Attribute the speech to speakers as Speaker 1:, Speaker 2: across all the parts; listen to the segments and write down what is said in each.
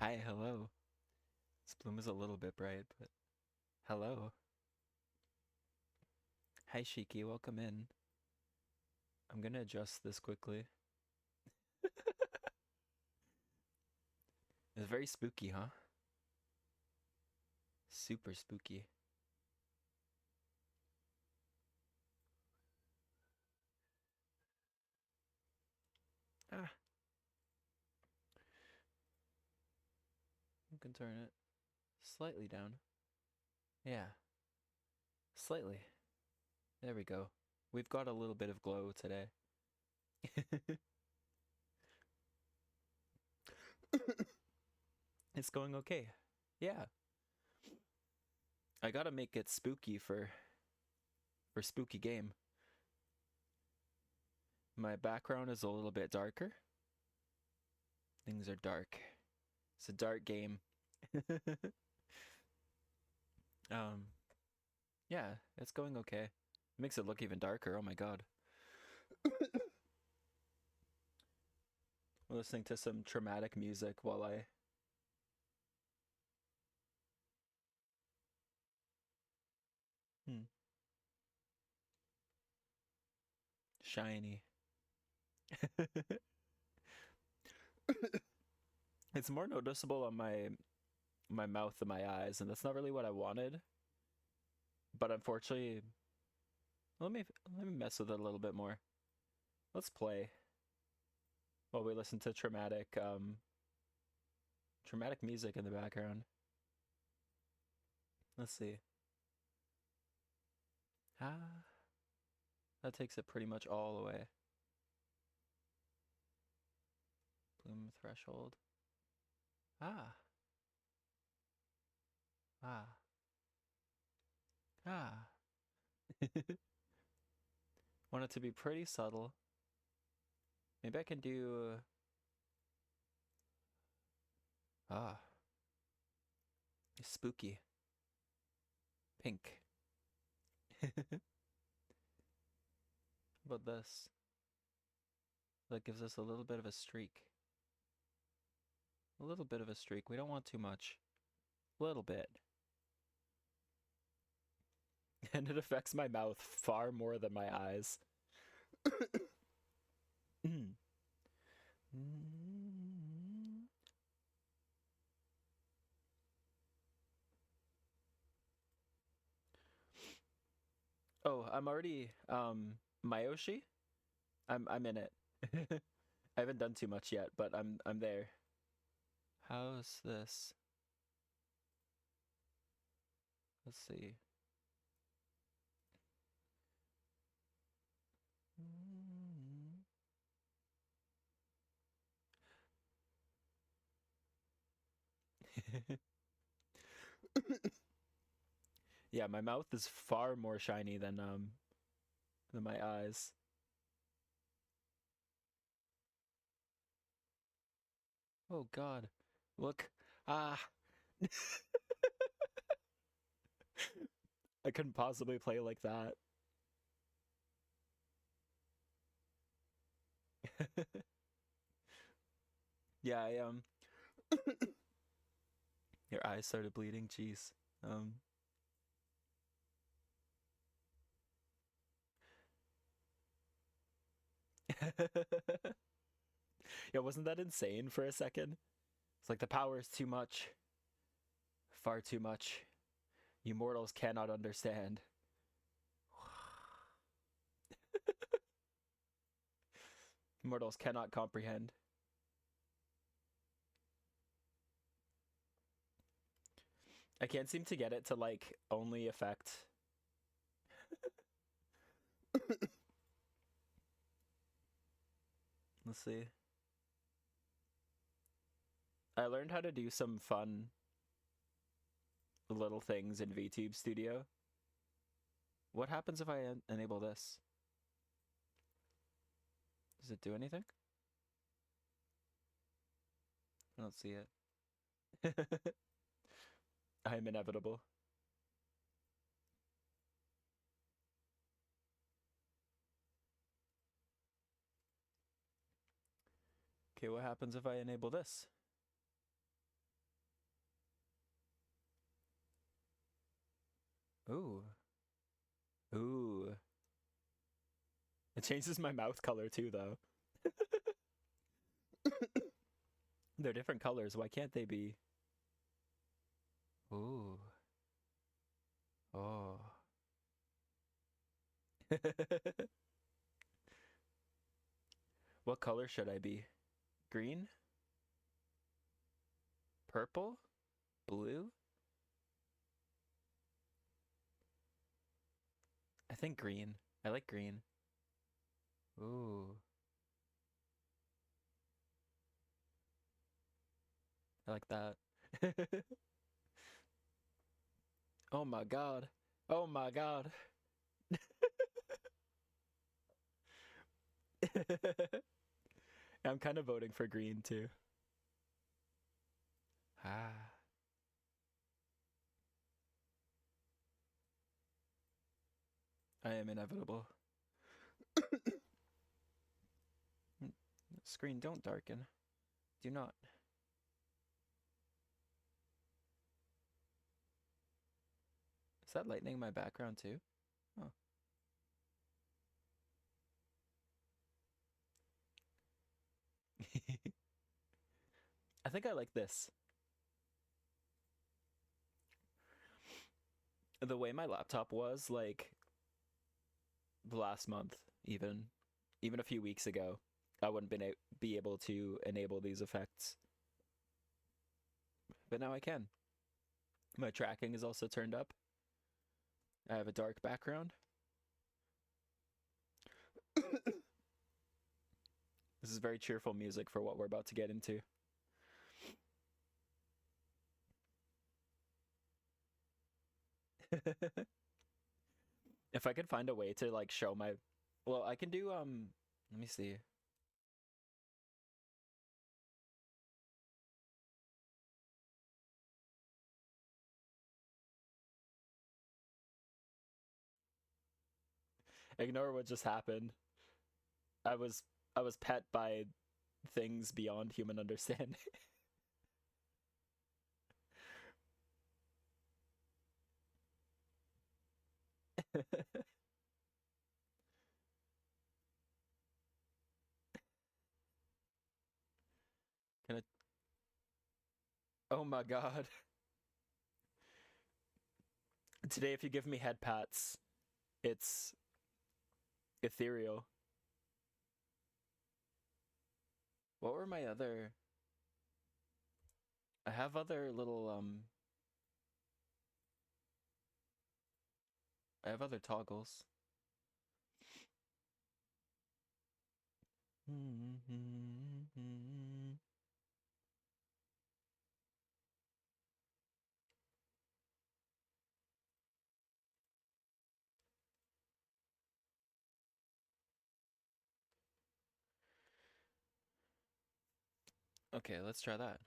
Speaker 1: Hi, hello. This bloom is a little bit bright, but hello. Hi, Shiki, welcome in. I'm gonna adjust this quickly. It's very spooky, huh? Super spooky. Ah, you can turn it slightly down. Yeah, slightly. There we go. We've got a little bit of glow today. It's going okay. Yeah, I gotta make it spooky for spooky game. My background is a little bit darker. Things are dark. It's a dark game. um, yeah, it's going okay. Makes it look even darker. Oh my god. I'm listening to some traumatic music while I. Hmm. Shiny. It's more noticeable on my mouth and my eyes, and that's not really what I wanted. But unfortunately, let me let me mess with it a little bit more. Let's play while we listen to traumatic music in the background. Let's see. Ah, that takes it pretty much all away. Bloom threshold. Ah, ah, ah. Want it to be pretty subtle. Maybe I can do ah spooky pink. How about this? That gives us a little bit of a streak. A little bit of a streak. We don't want too much. A little bit. And it affects my mouth far more than my eyes. Oh, I'm already Mayoshi? I'm in it. I haven't done too much yet, but I'm there. How's this? Let's see. Yeah, my mouth is far more shiny than my eyes. Oh god. Look. Ah. I couldn't possibly play like that. Yeah, your eyes started bleeding, jeez. Um Yeah, wasn't that insane for a second? It's like the power is too much. Far too much. You mortals cannot understand. Mortals cannot comprehend. I can't seem to get it to like only affect. Let's see. I learned how to do some fun little things in VTube Studio. What happens if I enable this? Does it do anything? I don't see it. I'm inevitable. Okay, what happens if I enable this? Ooh. Ooh. It changes my mouth color too, though. They're different colors. Why can't they be? Ooh. Oh. What color should I be? Green? Purple? Blue? I think green. I like green. Ooh. I like that. Oh my god. Oh my god. I'm kind of voting for green too. Ah. I am inevitable. Screen, don't darken. Do not. Is that lightening my background too? Oh. I think I like this. The way my laptop was, like, last month, even a few weeks ago, I wouldn't be able to enable these effects. But now I can. My tracking is also turned up. I have a dark background. This is very cheerful music for what we're about to get into. If I could find a way to like show my, well, I can do let me see. Ignore what just happened. I was I was pet by things beyond human understanding. Can I? Oh my god. Today, if you give me head pats, it's ethereal. What were my other? I have other little I have other toggles. Okay, let's try that.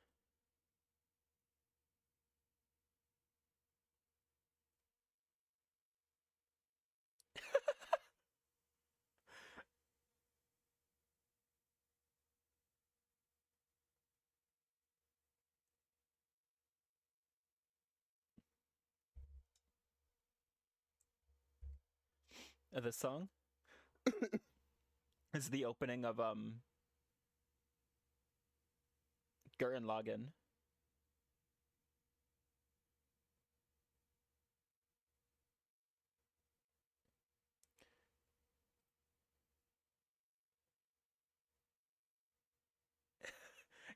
Speaker 1: This song is the opening of Gurren Lagann.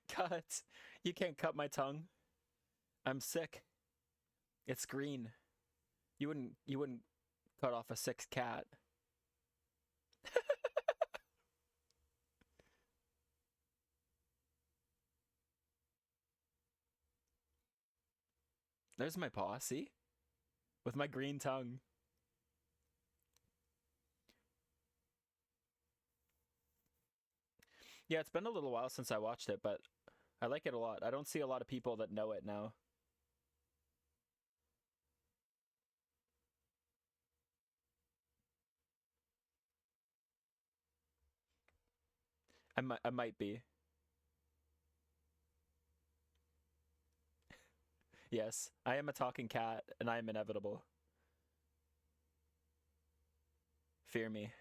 Speaker 1: Cut. You can't cut my tongue. I'm sick. It's green. You wouldn't cut off a sick cat. There's my paw, see? With my green tongue. Yeah, it's been a little while since I watched it, but I like it a lot. I don't see a lot of people that know it now. I might be. Yes, I am a talking cat, and I am inevitable. Fear me.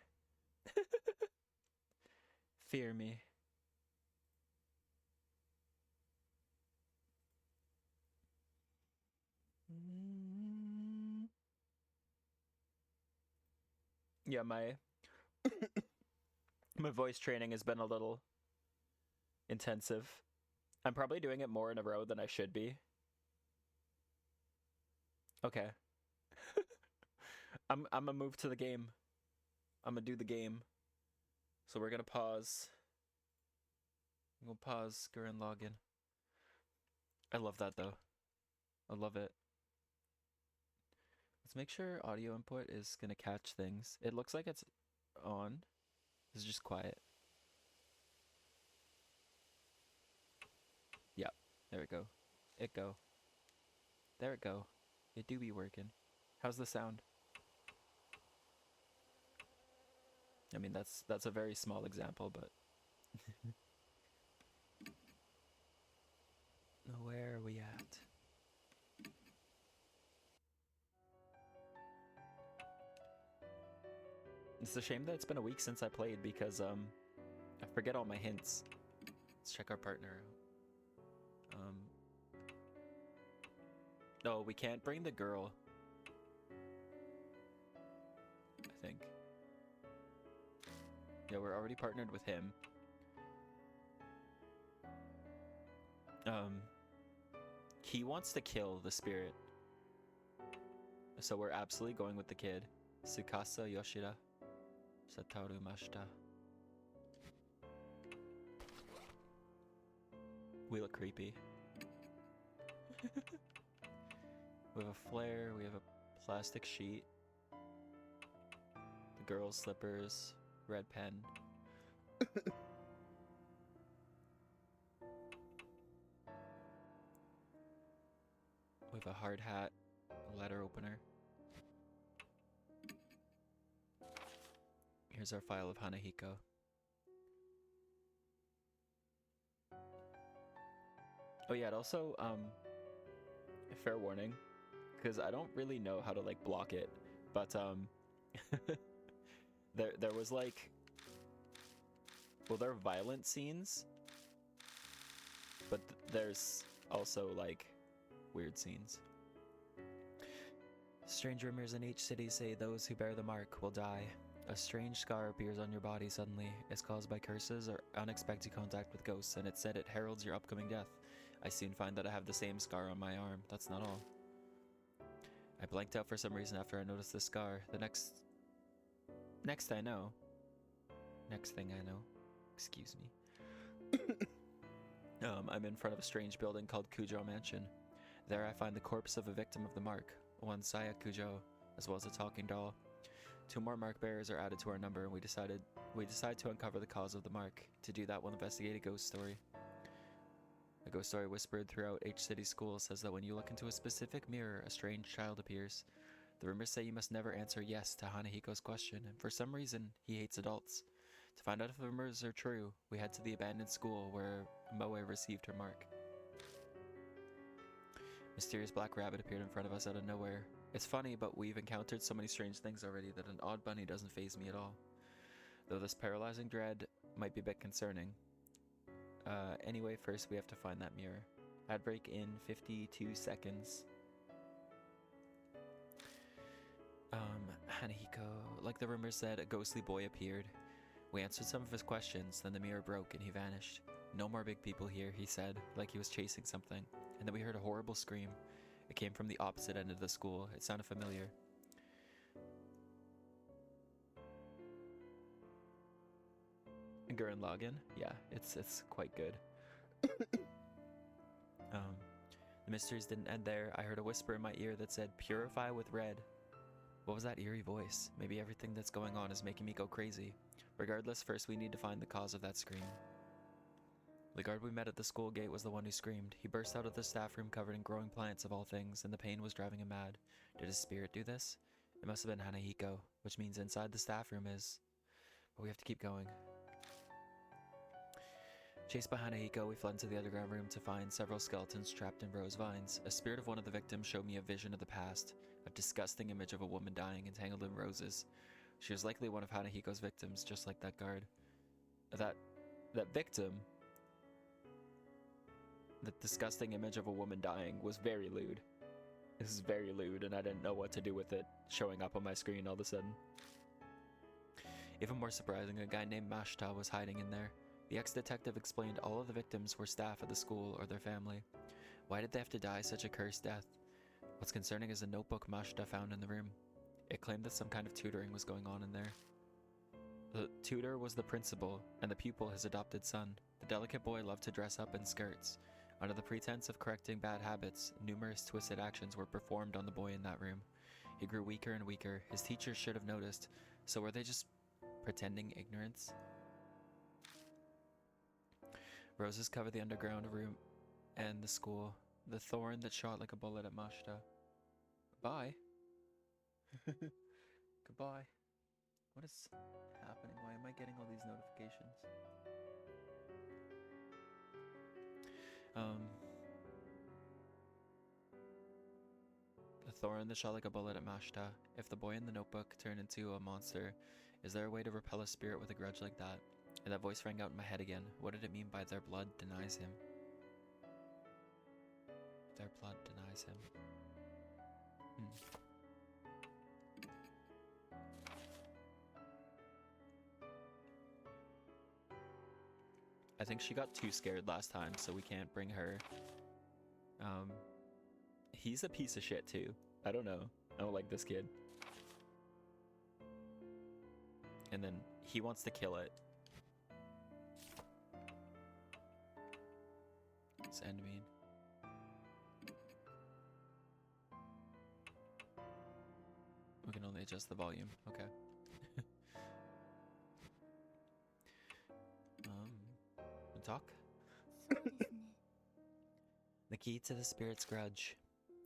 Speaker 1: Fear me. Yeah, my my voice training has been a little intensive. I'm probably doing it more in a row than I should be. Okay. I'm gonna move to the game. I'm gonna do the game. So we're gonna pause. We'll pause, go and log in. I love that though. I love it. Let's make sure audio input is gonna catch things. It looks like it's on. It's just quiet. Yeah, there we go. It go. There it go. It do be working. How's the sound? I mean, that's a very small example, but where are we at? It's a shame that it's been a week since I played because I forget all my hints. Let's check our partner out. No, we can't bring the girl. I think. Yeah, we're already partnered with him. He wants to kill the spirit. So we're absolutely going with the kid. Tsukasa Yoshida. Satoru Mashita. We look creepy. We have a flare, we have a plastic sheet. The girl's slippers, red pen. We have a hard hat, a letter opener. Here's our file of Hanahiko. Oh yeah, and also, fair warning, because I don't really know how to like block it, but there was like, well, there are violent scenes, but there's also like weird scenes. Strange rumors in each city say those who bear the mark will die. A strange scar appears on your body suddenly. It's caused by curses or unexpected contact with ghosts, and it said it heralds your upcoming death. I soon find that I have the same scar on my arm. That's not all. I blanked out for some reason after I noticed the scar. The next thing I know, excuse me, I'm in front of a strange building called Kujo Mansion. There I find the corpse of a victim of the mark, one Saya Kujo, as well as a talking doll. 2 more mark bearers are added to our number, and we decide to uncover the cause of the mark. To do that, we'll investigate a ghost story. A ghost story whispered throughout H City School says that when you look into a specific mirror, a strange child appears. The rumors say you must never answer yes to Hanahiko's question, and for some reason, he hates adults. To find out if the rumors are true, we head to the abandoned school where Moe received her mark. Mysterious black rabbit appeared in front of us out of nowhere. It's funny, but we've encountered so many strange things already that an odd bunny doesn't faze me at all. Though this paralyzing dread might be a bit concerning. Anyway, first we have to find that mirror. Ad break in 52 seconds. Hanahiko, like the rumors said, a ghostly boy appeared. We answered some of his questions, then the mirror broke and he vanished. No more big people here, he said, like he was chasing something. And then we heard a horrible scream. It came from the opposite end of the school. It sounded familiar. Gurren Lagann? Yeah, it's quite good. The mysteries didn't end there. I heard a whisper in my ear that said, "Purify with red." What was that eerie voice? Maybe everything that's going on is making me go crazy. Regardless, first we need to find the cause of that scream. The guard we met at the school gate was the one who screamed. He burst out of the staff room covered in growing plants of all things, and the pain was driving him mad. Did his spirit do this? It must have been Hanahiko, which means inside the staff room is... But we have to keep going. Chased by Hanahiko, we fled into the underground room to find several skeletons trapped in rose vines. A spirit of one of the victims showed me a vision of the past, a disgusting image of a woman dying entangled in roses. She was likely one of Hanahiko's victims, just like that guard. That victim, the disgusting image of a woman dying, was very lewd. This is very lewd, and I didn't know what to do with it showing up on my screen all of a sudden. Even more surprising, a guy named Mashita was hiding in there. The ex-detective explained all of the victims were staff at the school or their family. Why did they have to die such a cursed death? What's concerning is a notebook Mashita found in the room. It claimed that some kind of tutoring was going on in there. The tutor was the principal, and the pupil his adopted son. The delicate boy loved to dress up in skirts. Under the pretense of correcting bad habits, numerous twisted actions were performed on the boy in that room. He grew weaker and weaker. His teachers should have noticed. So were they just pretending ignorance? Roses covered the underground room and the school. The thorn that shot like a bullet at Mashita. Goodbye. Goodbye. What is happening? Why am I getting all these notifications? The thorn that shot like a bullet at Mashita. If the boy in the notebook turned into a monster, is there a way to repel a spirit with a grudge like that? And that voice rang out in my head again. What did it mean by their blood denies him? Their blood denies him. I think she got too scared last time, so we can't bring her. He's a piece of shit too. I don't know. I don't like this kid. And then he wants to kill it. What's end mean? We can only adjust the volume. Okay. Talk? The key to the spirit's grudge.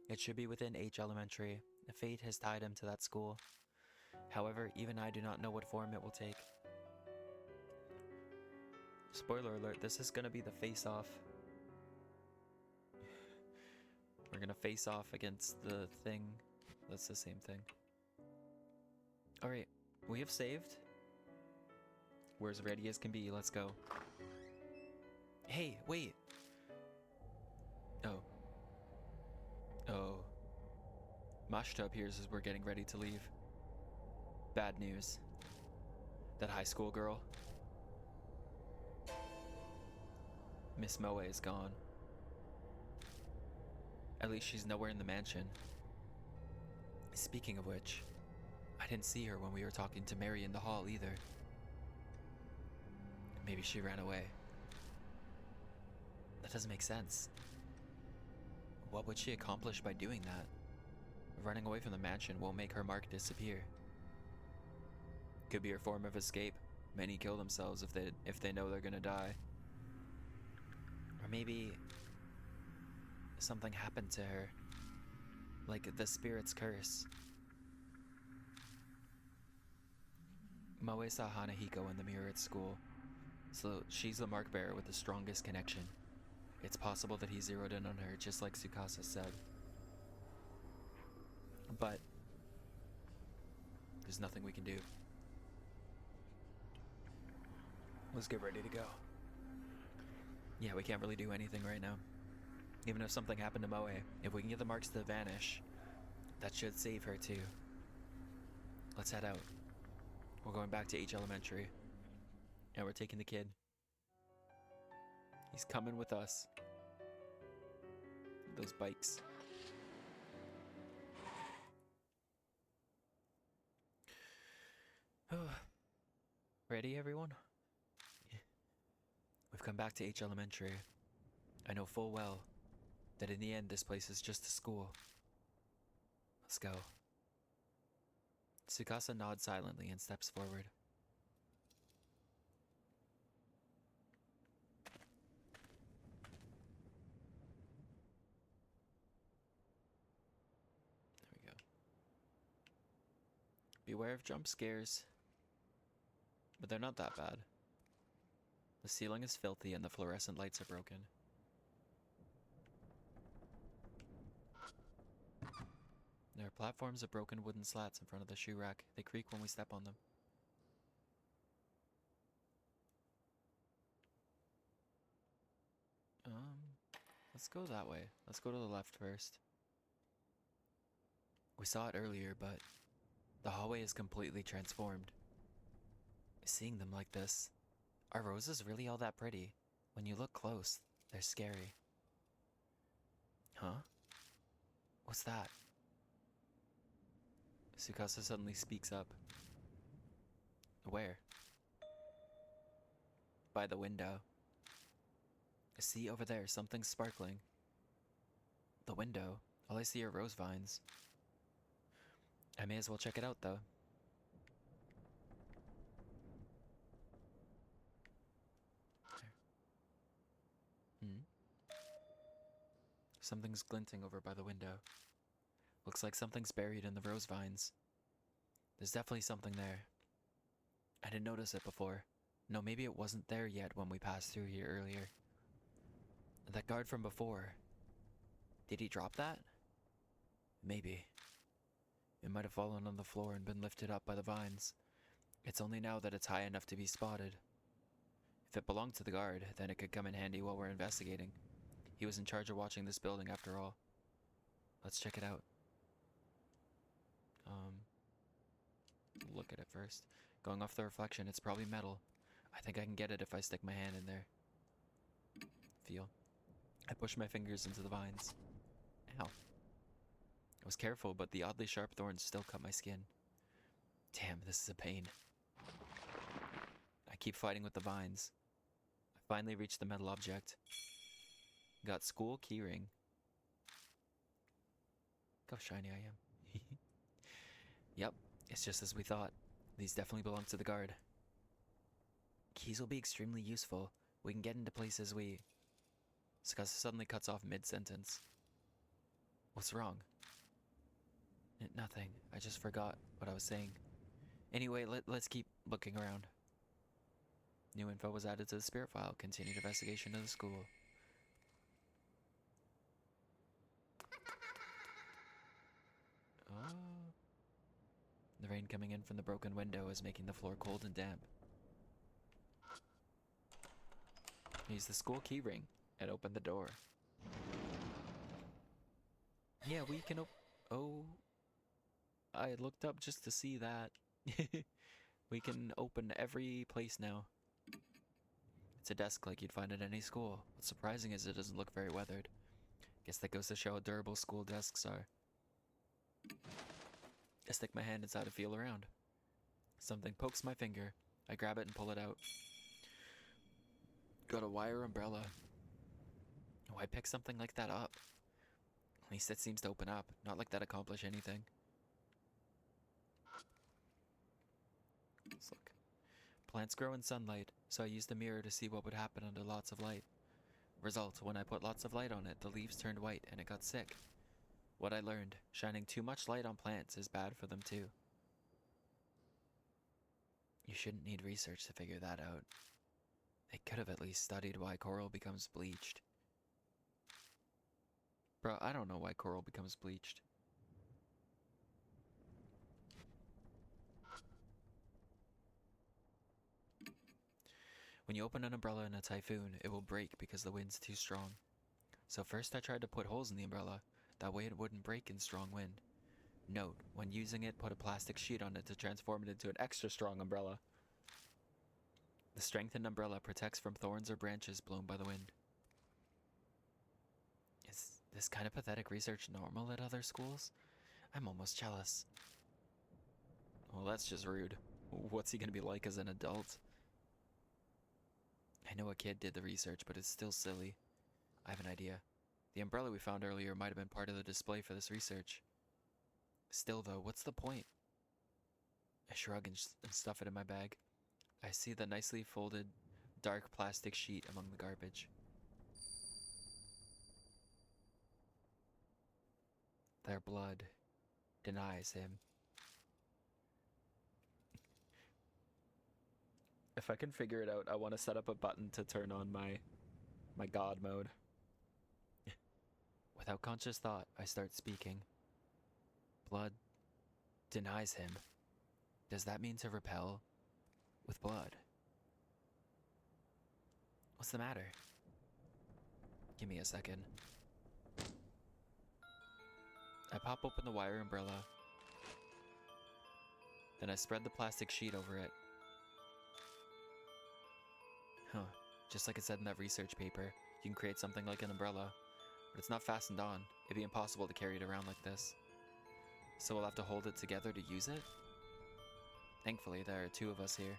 Speaker 1: It should be within H Elementary. Fate has tied him to that school. However, even I do not know what form it will take. Spoiler alert, this is gonna be the face-off. We're gonna face off against the thing. That's the same thing. Alright, we have saved. We're as ready as can be, let's go. Hey, wait. Oh. Mashita appears as we're getting ready to leave. Bad news. That high school girl. Miss Moe is gone. At least she's nowhere in the mansion. Speaking of which, I didn't see her when we were talking to Mary in the hall either. Maybe she ran away. That doesn't make sense. What would she accomplish by doing that? Running away from the mansion won't make her mark disappear. Could be her form of escape. Many kill themselves if they know they're gonna die. Or maybe something happened to her. Like the spirit's curse. Moe saw Hanahiko in the mirror at school. So she's the mark bearer with the strongest connection. It's possible that he zeroed in on her, just like Tsukasa said. But there's nothing we can do. Let's get ready to go. Yeah, we can't really do anything right now. Even if something happened to Moe, if we can get the marks to vanish, that should save her too. Let's head out. We're going back to H Elementary. And we're taking the kid. He's coming with us. Those bikes. Ready, everyone? We've come back to H Elementary. I know full well that in the end this place is just a school. Let's go. Tsukasa nods silently and steps forward. There we go. Beware of jump scares. But they're not that bad. The ceiling is filthy and the fluorescent lights are broken. There are platforms of broken wooden slats in front of the shoe rack. They creak when we step on them. Let's go that way. Let's go to the left first. We saw it earlier, but the hallway is completely transformed. Seeing them like this, are roses really all that pretty? When you look close, they're scary. Huh? What's that? Tsukasa suddenly speaks up. Where? By the window. See over there, something's sparkling. The window. All I see are rose vines. I may as well check it out, though. Something's glinting over by the window. Looks like something's buried in the rose vines. There's definitely something there. I didn't notice it before. No, maybe it wasn't there yet when we passed through here earlier. That guard from before. Did he drop that? Maybe. It might have fallen on the floor and been lifted up by the vines. It's only now that it's high enough to be spotted. If it belonged to the guard, then it could come in handy while we're investigating. He was in charge of watching this building after all. Let's check it out. Look at it first. Going off the reflection, it's probably metal. I think I can get it if I stick my hand in there. Feel. I push my fingers into the vines. Ow. I was careful, but the oddly sharp thorns still cut my skin. Damn, this is a pain. I keep fighting with the vines. I finally reached the metal object. Got school keyring. Look how shiny I am. Yep, it's just as we thought. These definitely belong to the guard. Keys will be extremely useful. We can get into places we... Tsukasa suddenly cuts off mid-sentence. What's wrong? Nothing. I just forgot what I was saying. Anyway, let's keep looking around. New info was added to the spirit file. Continued investigation of the school. Oh. The rain coming in from the broken window is making the floor cold and damp. Use the school keyring and open the door. Yeah, we can oh. I looked up just to see that. We can open every place now. It's a desk like you'd find at any school. What's surprising is it doesn't look very weathered. Guess that goes to show how durable school desks are. I stick my hand inside and feel around. Something pokes my finger. I grab it and pull it out. Got a wire umbrella. Why pick something like that up? At least it seems to open up. Not like that accomplish anything. Let's look. Plants grow in sunlight, so I used a mirror to see what would happen under lots of light. Result, when I put lots of light on it, the leaves turned white and it got sick. What I learned, shining too much light on plants is bad for them too. You shouldn't need research to figure that out. They could have at least studied why coral becomes bleached. Bro, I don't know why coral becomes bleached. When you open an umbrella in a typhoon, it will break because the wind's too strong. So first I tried to put holes in the umbrella, that way it wouldn't break in strong wind. Note, when using it, put a plastic sheet on it to transform it into an extra strong umbrella. The strengthened umbrella protects from thorns or branches blown by the wind. Is this kind of pathetic research normal at other schools? I'm almost jealous. Well, that's just rude. What's he gonna be like as an adult? I know a kid did the research, but it's still silly. I have an idea. The umbrella we found earlier might have been part of the display for this research. Still though, what's the point? I shrug and stuff it in my bag. I see the nicely folded, dark plastic sheet among the garbage. Their blood denies him. If I can figure it out, I want to set up a button to turn on my god mode. Without conscious thought, I start speaking. Blood denies him. Does that mean to repel with blood? What's the matter? Give me a second. I pop open the wire umbrella. Then I spread the plastic sheet over it. Huh. Just like it said in that research paper, you can create something like an umbrella, but it's not fastened on. It'd be impossible to carry it around like this. So we'll have to hold it together to use it? Thankfully, there are two of us here.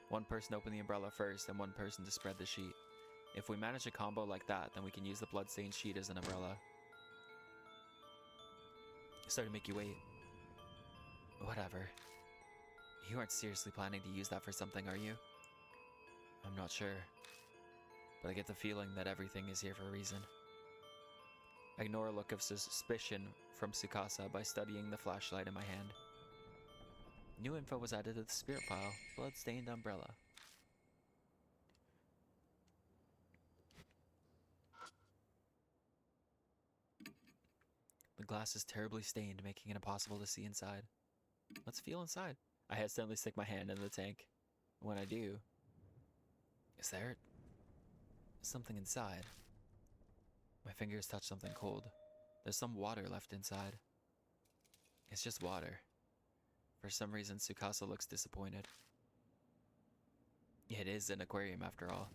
Speaker 1: One person to open the umbrella first, and one person to spread the sheet. If we manage a combo like that, then we can use the bloodstained sheet as an umbrella. Sorry to make you wait. Whatever. You aren't seriously planning to use that for something, are you? I'm not sure. But I get the feeling that everything is here for a reason. I ignore a look of suspicion from Tsukasa by studying the flashlight in my hand. New info was added to the spirit file. Blood-stained umbrella. The glass is terribly stained, making it impossible to see inside. Let's feel inside. I hesitantly stick my hand in the tank. When I do... Is there... something inside? My fingers touch something cold. There's some water left inside. It's just water. For some reason, Tsukasa looks disappointed. It is an aquarium after all.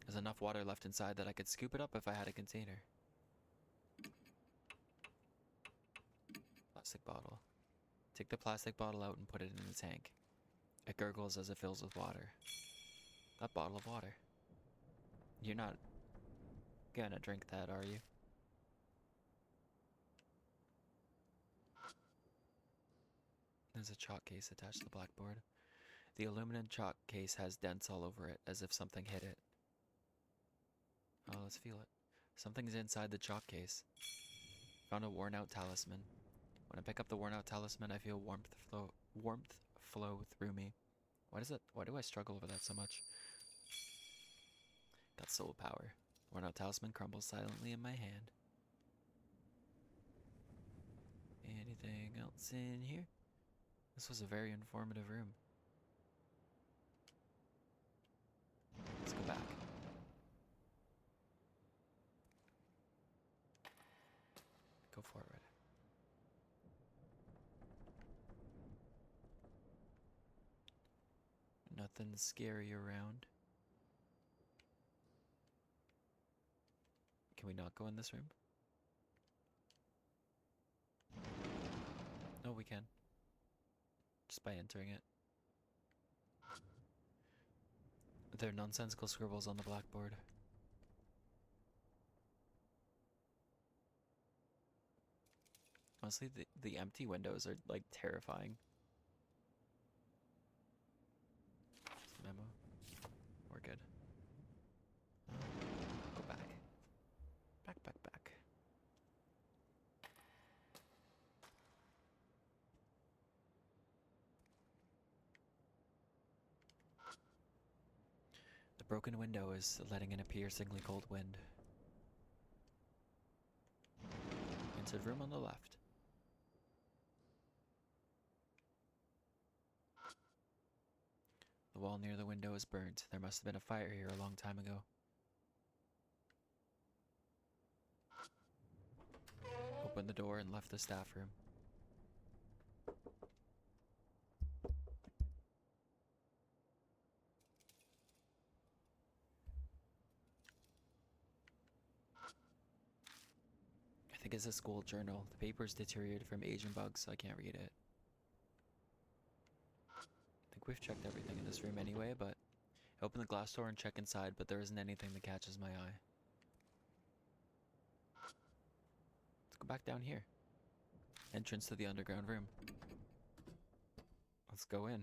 Speaker 1: There's enough water left inside that I could scoop it up if I had a container. Plastic bottle. Take the plastic bottle out and put it in the tank. It gurgles as it fills with water. That bottle of water. You're not gonna drink that, are you? There's a chalk case attached to the blackboard. The aluminum chalk case has dents all over it, as if something hit it. Oh, let's feel it. Something's inside the chalk case. Found a worn-out talisman. When I pick up the worn-out talisman, I feel warmth flow through me. Why do I struggle over that so much? Got soul power. Worn-out talisman crumbles silently in my hand. Anything else in here? This was a very informative room. Let's go back. Go forward. Nothing scary around. Can we not go in this room? No, we can. Just by entering it. There are nonsensical scribbles on the blackboard. Honestly, the empty windows are, like, terrifying. Memo. We're good. Go back. Back. The broken window is letting in a piercingly cold wind. Into the room on the left. The wall near the window is burnt. There must have been a fire here a long time ago. Opened the door and left the staff room. I think it's a school journal. The paper's deteriorated from age and bugs, so I can't read it. I think we've checked everything in this room anyway, but I open the glass door and check inside, but there isn't anything that catches my eye. Let's go back down here. Entrance to the underground room. Let's go in.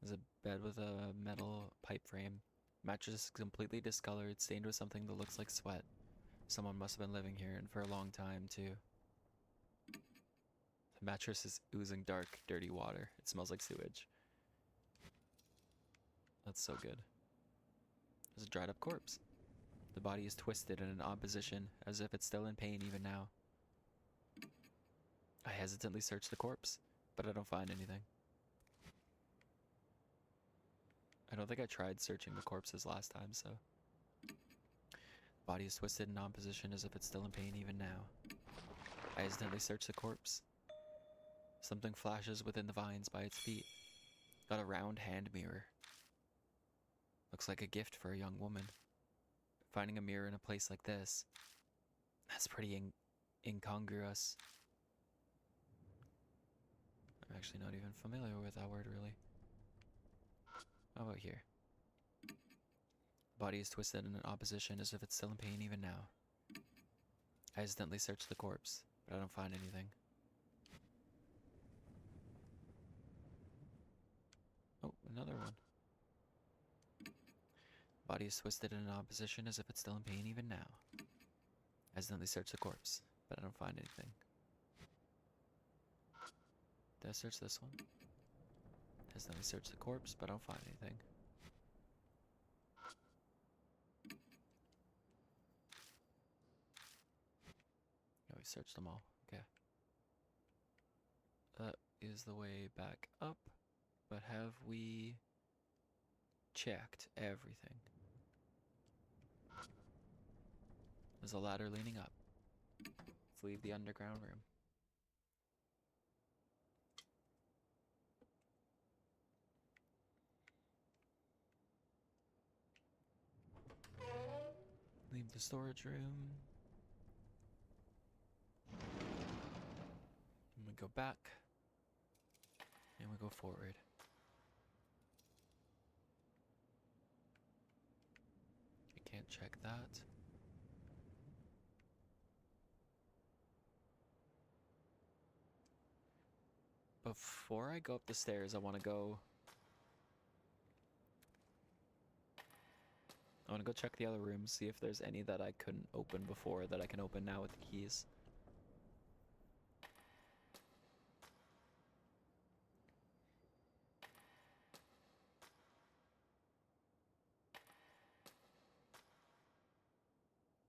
Speaker 1: There's a bed with a metal pipe frame. Mattress is completely discolored, stained with something that looks like sweat. Someone must have been living here, and for a long time, too. The mattress is oozing dark, dirty water. It smells like sewage. That's so good. There's a dried up corpse. The body is twisted in an odd position, as if it's still in pain even now. I hesitantly search the corpse, but I don't find anything. I don't think I tried searching the corpses last time, so... The body is twisted in an odd position, as if it's still in pain even now. I hesitantly search the corpse. Something flashes within the vines by its feet. Got a round hand mirror. Looks like a gift for a young woman. Finding a mirror in a place like this, that's pretty incongruous. I'm actually not even familiar with that word, really. How about here? Body is twisted in an opposition, as if it's still in pain even now. I hesitantly search the corpse, but I don't find anything. Oh, another one. Body is twisted in an odd position, as if it's still in pain even now. I hesitantly search the corpse, but I don't find anything. Did I search this one? Hesitantly search the corpse, but I don't find anything. No, we searched them all. Okay. That is the way back up, but have we checked everything? There's a ladder leaning up. Let's leave the underground room. Leave the storage room. And we go back. And we go forward. We can't check that. Before I go up the stairs, I want to go check the other rooms, see if there's any that I couldn't open before that I can open now with the keys.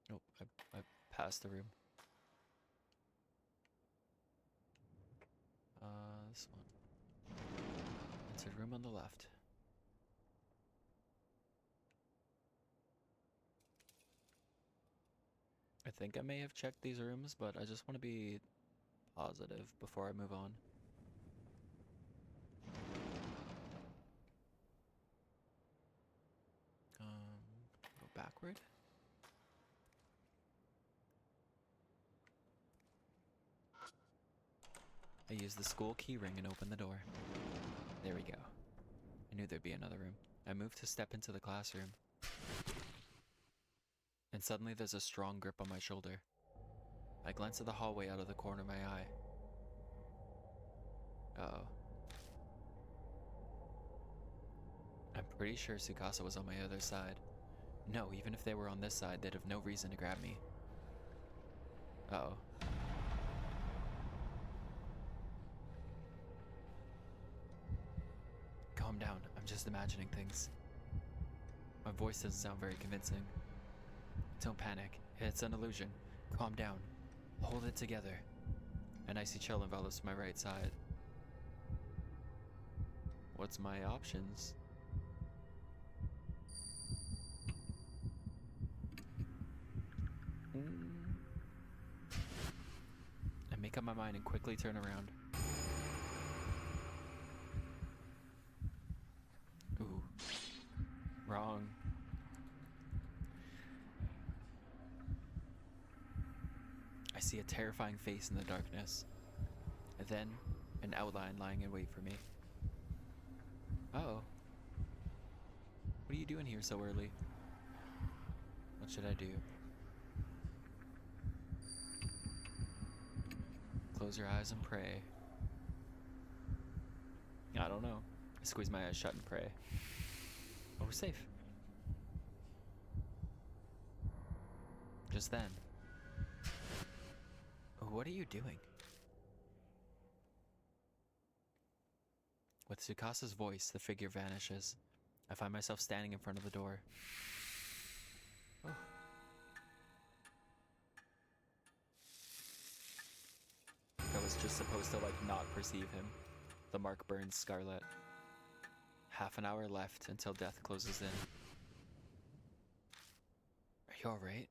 Speaker 1: Nope, I passed the room. This one. It's a room on the left. I think I may have checked these rooms, but I just want to be positive before I move on. Go backward. I use the school key ring and open the door. There we go. I knew there'd be another room. I move to step into the classroom. And suddenly there's a strong grip on my shoulder. I glance at the hallway out of the corner of my eye. Uh-oh. I'm pretty sure Tsukasa was on my other side. No, even if they were on this side, they'd have no reason to grab me. Uh-oh. Calm down, I'm just imagining things. My voice doesn't sound very convincing. Don't panic, it's an illusion. Calm down. Hold it together. An icy chill envelops my right side. What's my options? I make up my mind and quickly turn around. Ooh. Wrong. I see a terrifying face in the darkness. And then, an outline lying in wait for me. Uh-oh. What are you doing here so early? What should I do? Close your eyes and pray. I don't know. I squeeze my eyes shut and pray. Oh, we're safe. Just then. What are you doing? With Tsukasa's voice, the figure vanishes. I find myself standing in front of the door. Oh, just supposed to, like, not perceive him. The mark burns scarlet. Half an hour left until death closes in. Are you alright?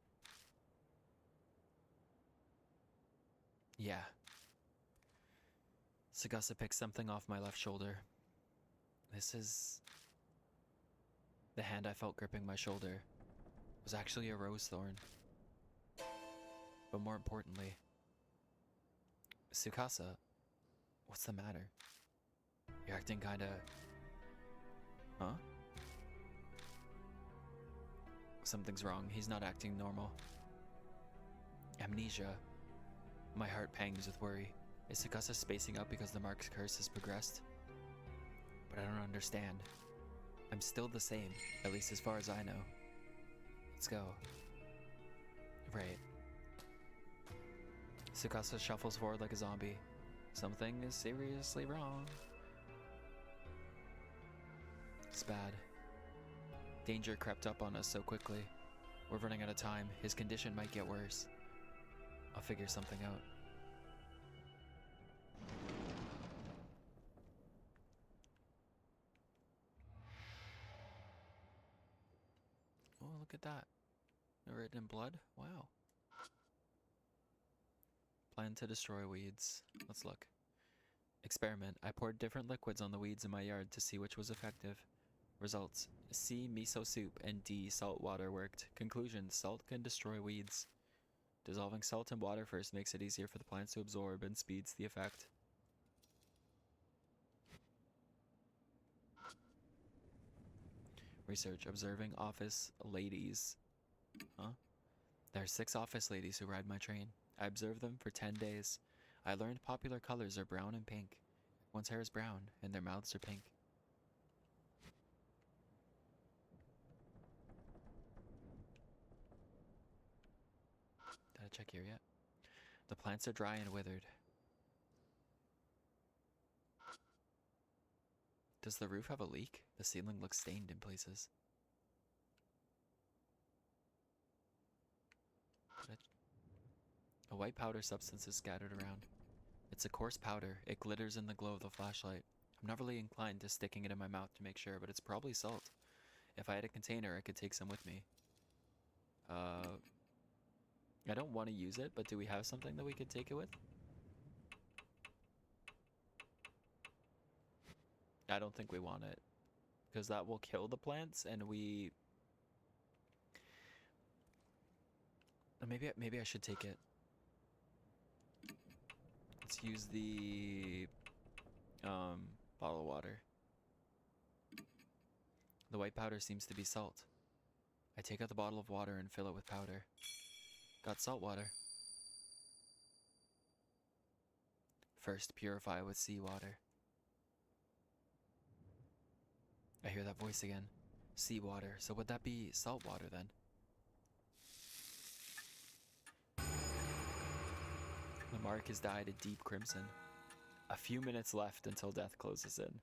Speaker 1: Yeah. Sagasa picks something off my left shoulder. This is... The hand I felt gripping my shoulder was actually a rose thorn. But more importantly, Tsukasa, what's the matter? You're acting kinda... Huh? Something's wrong. He's not acting normal. Amnesia. My heart pangs with worry. Is Tsukasa spacing out because the mark's curse has progressed? But I don't understand. I'm still the same, at least as far as I know. Let's go. Right. Tsukasa shuffles forward like a zombie. Something is seriously wrong. It's bad. Danger crept up on us so quickly. We're running out of time. His condition might get worse. I'll figure something out. Oh, look at that. Written in blood? Wow. Plan to destroy weeds. Let's look. Experiment. I poured different liquids on the weeds in my yard to see which was effective. Results. C. Miso soup and D. Salt water worked. Conclusion. Salt can destroy weeds. Dissolving salt in water first makes it easier for the plants to absorb and speeds the effect. Research. Observing office ladies. Huh? There are 6 office ladies who ride my train. I observed them for 10 days. I learned popular colors are brown and pink. One's hair is brown and their mouths are pink. Did I check here yet? The plants are dry and withered. Does the roof have a leak? The ceiling looks stained in places. A white powder substance is scattered around. It's a coarse powder. It glitters in the glow of the flashlight. I'm not really inclined to sticking it in my mouth to make sure, but it's probably salt. If I had a container, I could take some with me. I don't want to use it, but do we have something that we could take it with? I don't think we want it, because that will kill the plants, and we... Maybe I should take it. Let's use the bottle of water. The white powder seems to be salt. I take out the bottle of water and fill it with powder. Got salt water. First, purify with seawater. I hear that voice again. Seawater. So would that be salt water then? The mark is dyed a deep crimson. A few minutes left until death closes in.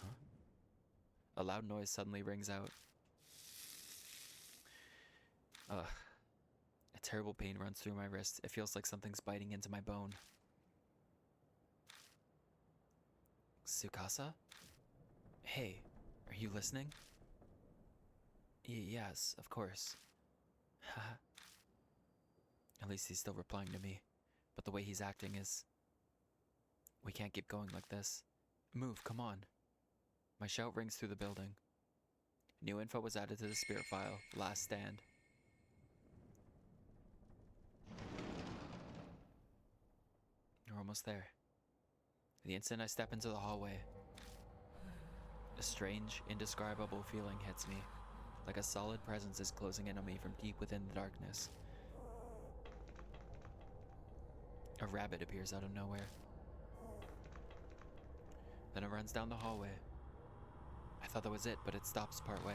Speaker 1: Huh? A loud noise suddenly rings out. Ugh. A terrible pain runs through my wrist. It feels like something's biting into my bone. Tsukasa? Hey, are you listening? Yes, of course. Haha. At least he's still replying to me. But the way he's acting is... We can't keep going like this. Move, come on. My shout rings through the building. New info was added to the spirit file. Last stand. We're almost there. The instant I step into the hallway, a strange, indescribable feeling hits me. Like a solid presence is closing in on me from deep within the darkness. A rabbit appears out of nowhere. Then it runs down the hallway. I thought that was it, but it stops partway.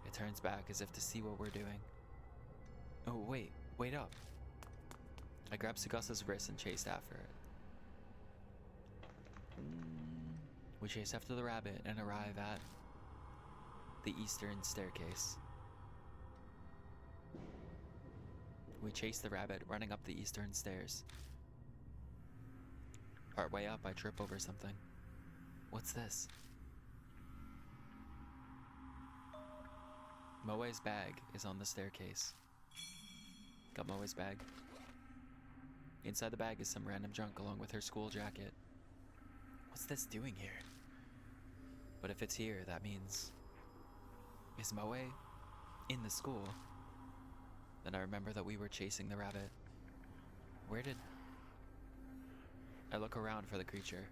Speaker 1: It turns back as if to see what we're doing. Oh, wait up. I grab Tsukasa's wrist and chased after it. We chase after the rabbit and arrive at the eastern staircase. We chase the rabbit, running up the eastern stairs. Partway up, I trip over something. What's this? Moe's bag is on the staircase. Got Moe's bag. Inside the bag is some random junk along with her school jacket. What's this doing here? But if it's here, that means... Is Moe in the school? Then I remember that we were chasing the rabbit. Where did... I look around for the creature.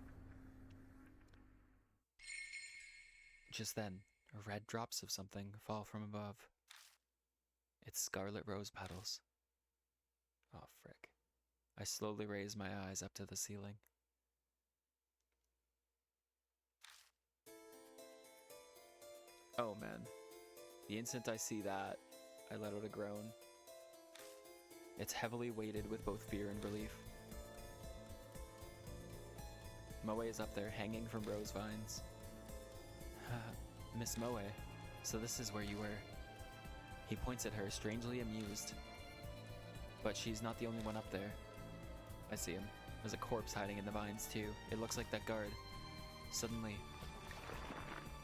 Speaker 1: Just then, red drops of something fall from above. It's scarlet rose petals. Oh, frick. I slowly raise my eyes up to the ceiling. Oh man. The instant I see that, I let out a groan. It's heavily weighted with both fear and relief. Moe is up there, hanging from rose vines. Miss Moe, so this is where you were. He points at her, strangely amused. But she's not the only one up there. I see him. There's a corpse hiding in the vines too. It looks like that guard. Suddenly,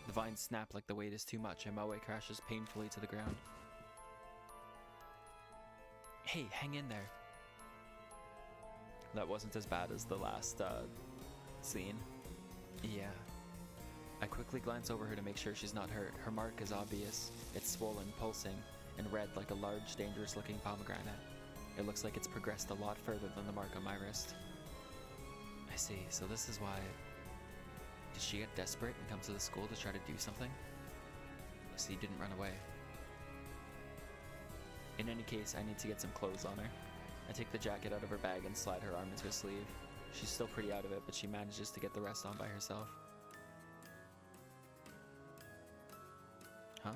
Speaker 1: the vines snap like the weight is too much and Moe crashes painfully to the ground. Hey, hang in there. That wasn't as bad as the last scene. Yeah. I quickly glance over her to make sure she's not hurt. Her mark is obvious. It's swollen, pulsing, and red like a large, dangerous-looking pomegranate. It looks like it's progressed a lot further than the mark on my wrist. I see, so this is why... Did she get desperate and come to the school to try to do something? So you didn't run away. In any case, I need to get some clothes on her. I take the jacket out of her bag and slide her arm into a sleeve. She's still pretty out of it, but she manages to get the rest on by herself. Huh?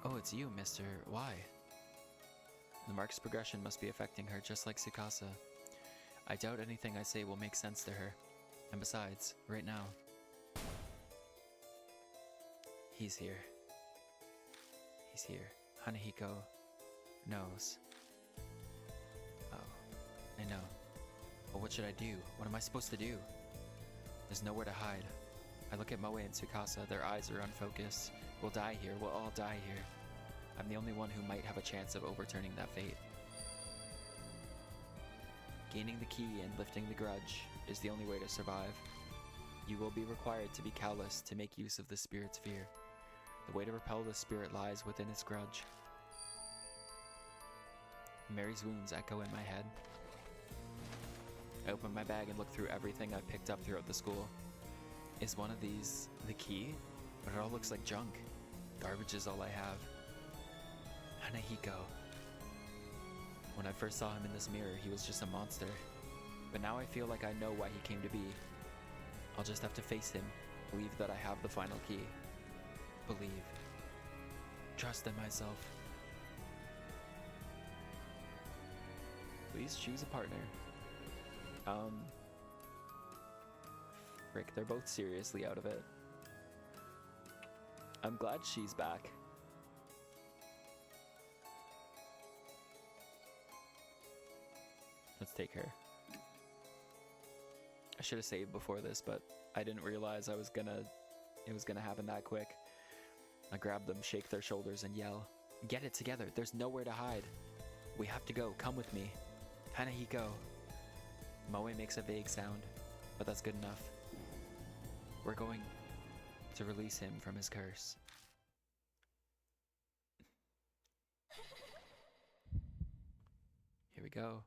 Speaker 1: Oh, it's you, mister. Why? The mark's progression must be affecting her just like Tsukasa. I doubt anything I say will make sense to her. And besides, right now... He's here. He's here. Hanahiko knows. Oh, I know. But what should I do? What am I supposed to do? There's nowhere to hide. I look at Moe and Tsukasa. Their eyes are unfocused. We'll die here. We'll all die here. I'm the only one who might have a chance of overturning that fate. Gaining the key and lifting the grudge is the only way to survive. You will be required to be callous to make use of the spirit's fear. The way to repel the spirit lies within its grudge. Mary's wounds echo in my head. I open my bag and look through everything I've picked up throughout the school. Is one of these the key? But it all looks like junk. Garbage is all I have. Hanahiko. When I first saw him in this mirror, he was just a monster. But now I feel like I know why he came to be. I'll just have to face him, believe that I have the final key. Believe. Trust in myself. Please choose a partner. Frick, they're both seriously out of it. I'm glad she's back. Let's take her. I should have saved before this, but I didn't realize it was gonna happen that quick. I grab them, shake their shoulders, and yell, "Get it together, there's nowhere to hide. We have to go, come with me. Hanahiko." Moe makes a vague sound, but that's good enough. We're going to release him from his curse. Here we go.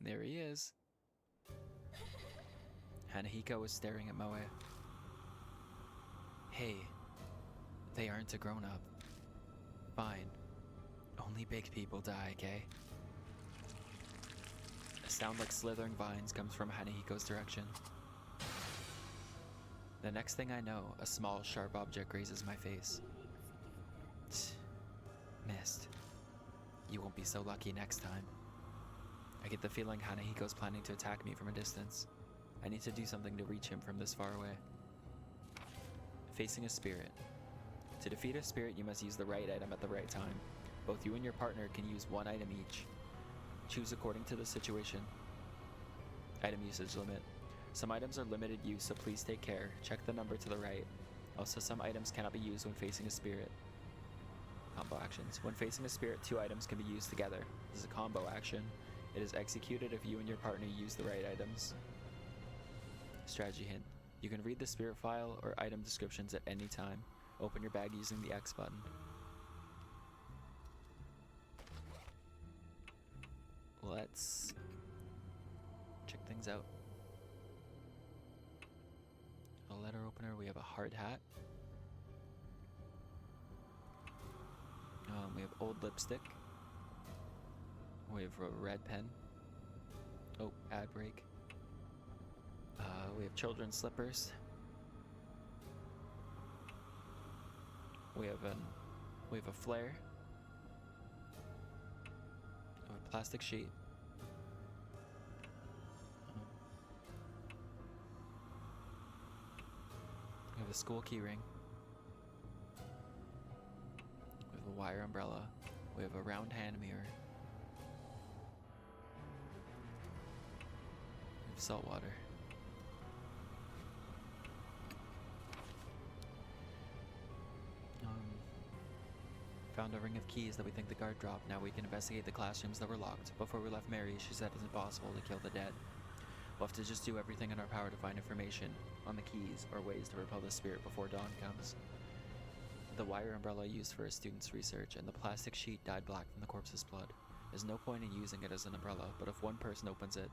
Speaker 1: There he is. Hanahiko is staring at Moe. Hey, they aren't a grown-up. Fine. Only big people die, okay? A sound like slithering vines comes from Hanahiko's direction. The next thing I know, a small, sharp object grazes my face. Missed. You won't be so lucky next time. I get the feeling Hanahiko's planning to attack me from a distance. I need to do something to reach him from this far away. Facing a spirit. To defeat a spirit, you must use the right item at the right time. Both you and your partner can use one item each. Choose according to the situation. Item usage limit. Some items are limited use, so please take care. Check the number to the right. Also, some items cannot be used when facing a spirit. Combo actions. When facing a spirit, 2 items can be used together. This is a combo action. It is executed if you and your partner use the right items. Strategy hint. You can read the spirit file or item descriptions at any time. Open your bag using the X button. Let's check things out. A letter opener, we have a hard hat. We have old lipstick. We have a red pen. Oh, ad break. We have children's slippers. We have a flare. We have a plastic sheet. We have a school key ring. We have a wire umbrella. We have a round hand mirror. We have salt water. Found a ring of keys that we think the guard dropped. Now we can investigate the classrooms that were locked. Before we left Mary, she said it's impossible to kill the dead. We'll have to just do everything in our power to find information on the keys or ways to repel the spirit before dawn comes. The wire umbrella used for a student's research, and the plastic sheet dyed black from the corpse's blood. There's no point in using it as an umbrella, but if one person opens it,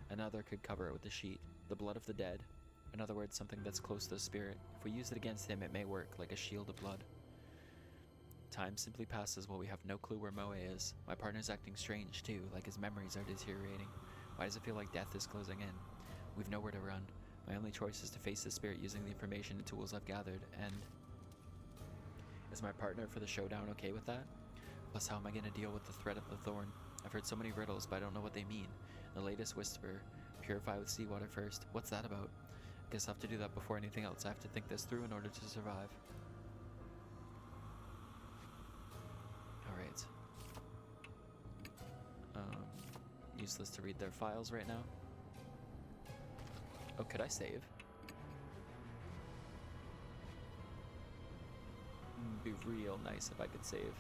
Speaker 1: another could cover it with the sheet. The blood of the dead. In other words, something that's close to the spirit. If we use it against him, it may work, like a shield of blood. Time simply passes while we have no clue where Moe is. My partner's acting strange too, like his memories are deteriorating. Why does it feel like death is closing in? We've nowhere to run. My only choice is to face the spirit using the information and tools I've gathered, and... Is my partner for the showdown okay with that? Plus, how am I gonna deal with the threat of the thorn? I've heard so many riddles, but I don't know what they mean. The latest whisper, purify with seawater first. What's that about? I guess I'll have to do that before anything else. I have to think this through in order to survive. Alright. Useless to read their files right now. Oh, could I save? Be real nice if I could save.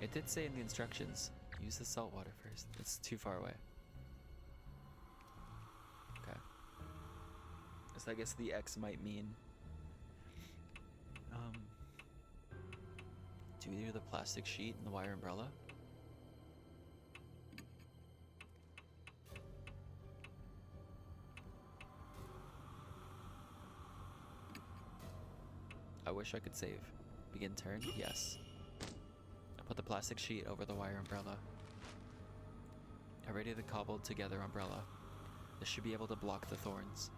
Speaker 1: It did say in the instructions, use the salt water first. It's too far away. Okay. So I guess the X might mean... do we do the plastic sheet and the wire umbrella? I wish I could save. Begin turn? Yes. Put the plastic sheet over the wire umbrella. I ready the cobbled together umbrella. This should be able to block the thorns.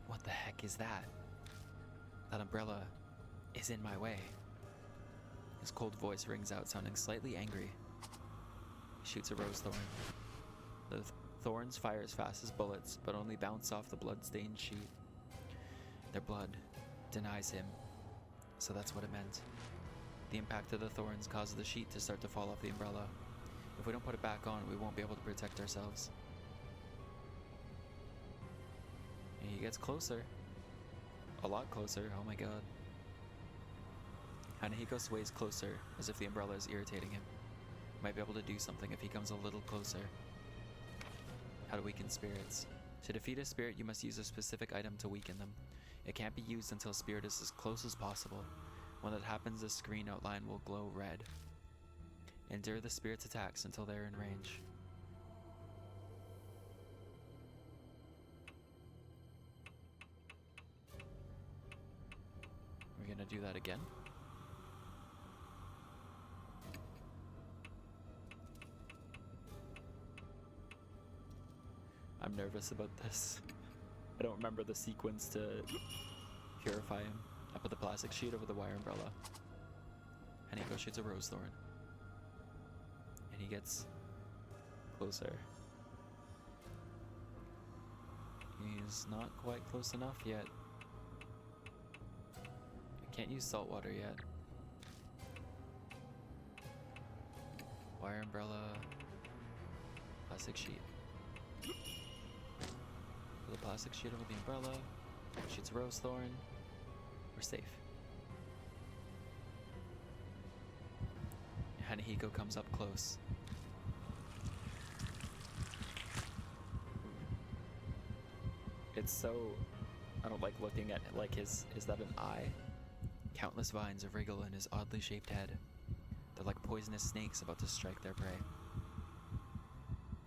Speaker 1: What the heck is that? That umbrella is in my way. His cold voice rings out, sounding slightly angry. He shoots a rose thorn. The thorns fire as fast as bullets, but only bounce off the blood-stained sheet. Their blood denies him, so that's what it meant. The impact of the thorns causes the sheet to start to fall off the umbrella. If we don't put it back on, we won't be able to protect ourselves. And he gets closer. A lot closer, oh my god. Hanahiko sways closer, as if the umbrella is irritating him. Might be able to do something if he comes a little closer. How to weaken spirits. To defeat a spirit, you must use a specific item to weaken them. It can't be used until spirit is as close as possible. When that happens, the screen outline will glow red. Endure the spirit's attacks until they're in range. We're gonna do that again. I'm nervous about this. I don't remember the sequence to purify him. I put the plastic sheet over the wire umbrella. Hanahiko shoots a rose thorn. And he gets closer. He's not quite close enough yet. I can't use salt water yet. Wire umbrella. Plastic sheet. Put the plastic sheet over the umbrella. Shoots a rose thorn. We're safe. Hanahiko comes up close. It's so... I don't like looking at like his... Is that an eye? Countless vines wriggle in his oddly shaped head. They're like poisonous snakes about to strike their prey.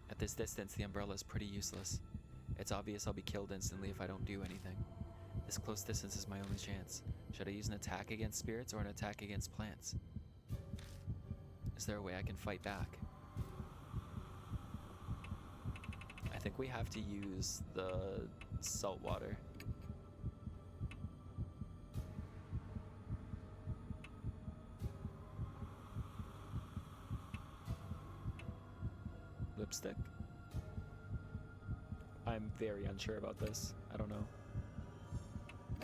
Speaker 1: At this distance, the umbrella is pretty useless. It's obvious I'll be killed instantly if I don't do anything. This close distance is my only chance. Should I use an attack against spirits or an attack against plants? Is there a way I can fight back? I think we have to use the salt water. Lipstick? I'm very unsure about this. I don't know.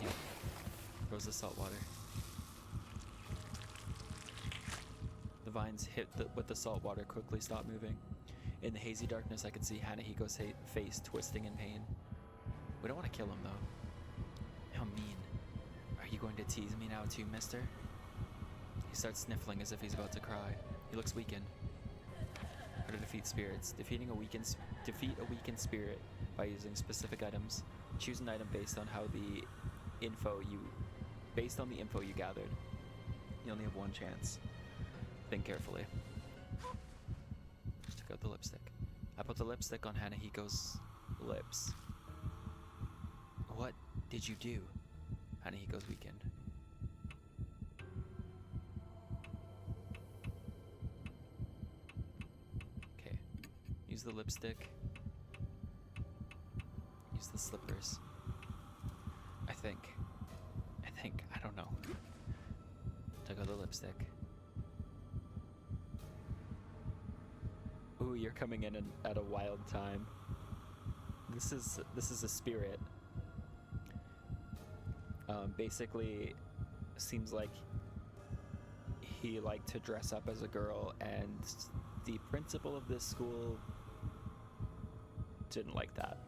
Speaker 1: Yeah. Throws the salt water. The vines hit with the salt water quickly stop moving. In the hazy darkness, I can see Hanahiko's face twisting in pain. We don't want to kill him, though. How mean. Are you going to tease me now too, mister? He starts sniffling as if he's about to cry. He looks weakened. How to defeat spirits. Defeat a weakened spirit by using specific items. Choose an item based on the info you gathered. You only have one chance. Think carefully. Just took out the lipstick. I put the lipstick on Hanahiko's lips. What did you do? Hanahiko's weakened. Okay. Use the lipstick. Use the slippers. I think. I don't know. Took out the lipstick. Ooh, you're coming in at a wild time. This is a spirit. Basically, seems like he liked to dress up as a girl, and the principal of this school didn't like that.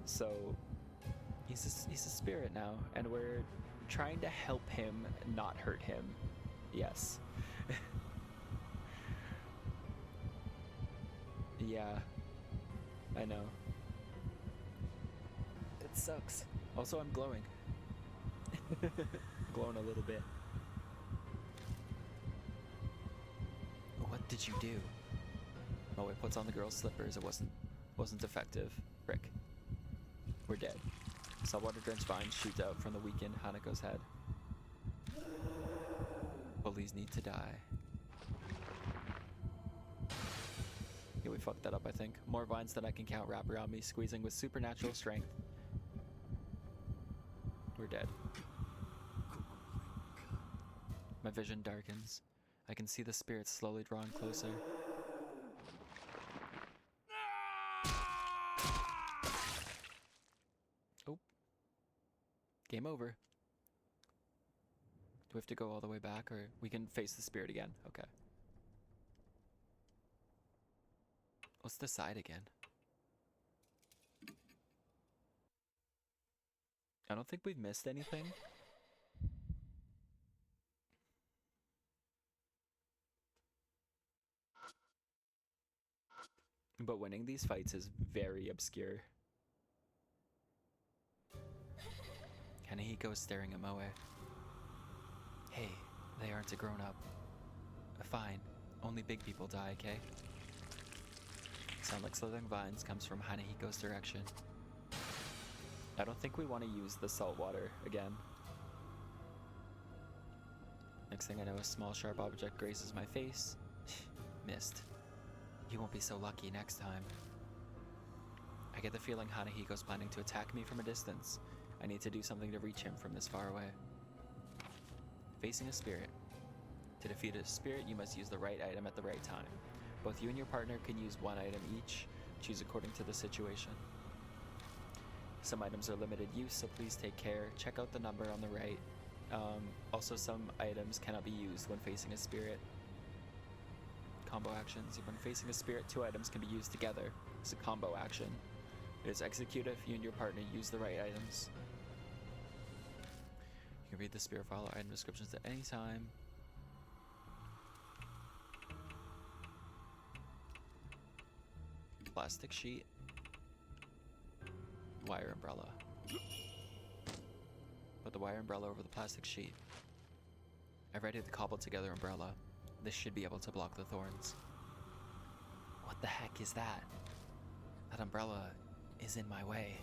Speaker 1: So he's a spirit now, and we're trying to help him not hurt him. Yes. Yeah, I know. It sucks. Also, I'm glowing. Glowing a little bit. What did you do? Oh, it puts on the girl's slippers. It wasn't effective. Frick. We're dead. Saltwater drenched vines shoot out from the weakened Hanahiko's head. Bullies need to die. Yeah, we fucked that up, I think. More vines than I can count wrap around me, squeezing with supernatural strength. We're dead. My vision darkens. I can see the spirits slowly drawing closer. Oh. Game over. Do we have to go all the way back, or we can face the spirit again? Okay. Let's decide again. I don't think we've missed anything. But winning these fights is very obscure. Hanahiko is staring at Moe. Hey, they aren't a grown-up. Fine, only big people die, okay? Sound like slithering vines comes from Hanahiko's direction. I don't think we want to use the salt water again. Next thing I know, a small sharp object grazes my face. Missed. You won't be so lucky next time. I get the feeling Hanahiko's planning to attack me from a distance. I need to do something to reach him from this far away. Facing a spirit. To defeat a spirit, you must use the right item at the right time. Both you and your partner can use one item each. Choose according to the situation. Some items are limited use, so please take care. Check out the number on the right. Also, some items cannot be used when facing a spirit. Combo actions. When facing a spirit, 2 items can be used together. It's a combo action. It is executed if you and your partner use the right items. You can read the spirit file or item descriptions at any time. Plastic sheet. Wire umbrella. Put the wire umbrella over the plastic sheet. I've readied the cobbled together umbrella. This should be able to block the thorns. What the heck is that? That umbrella is in my way.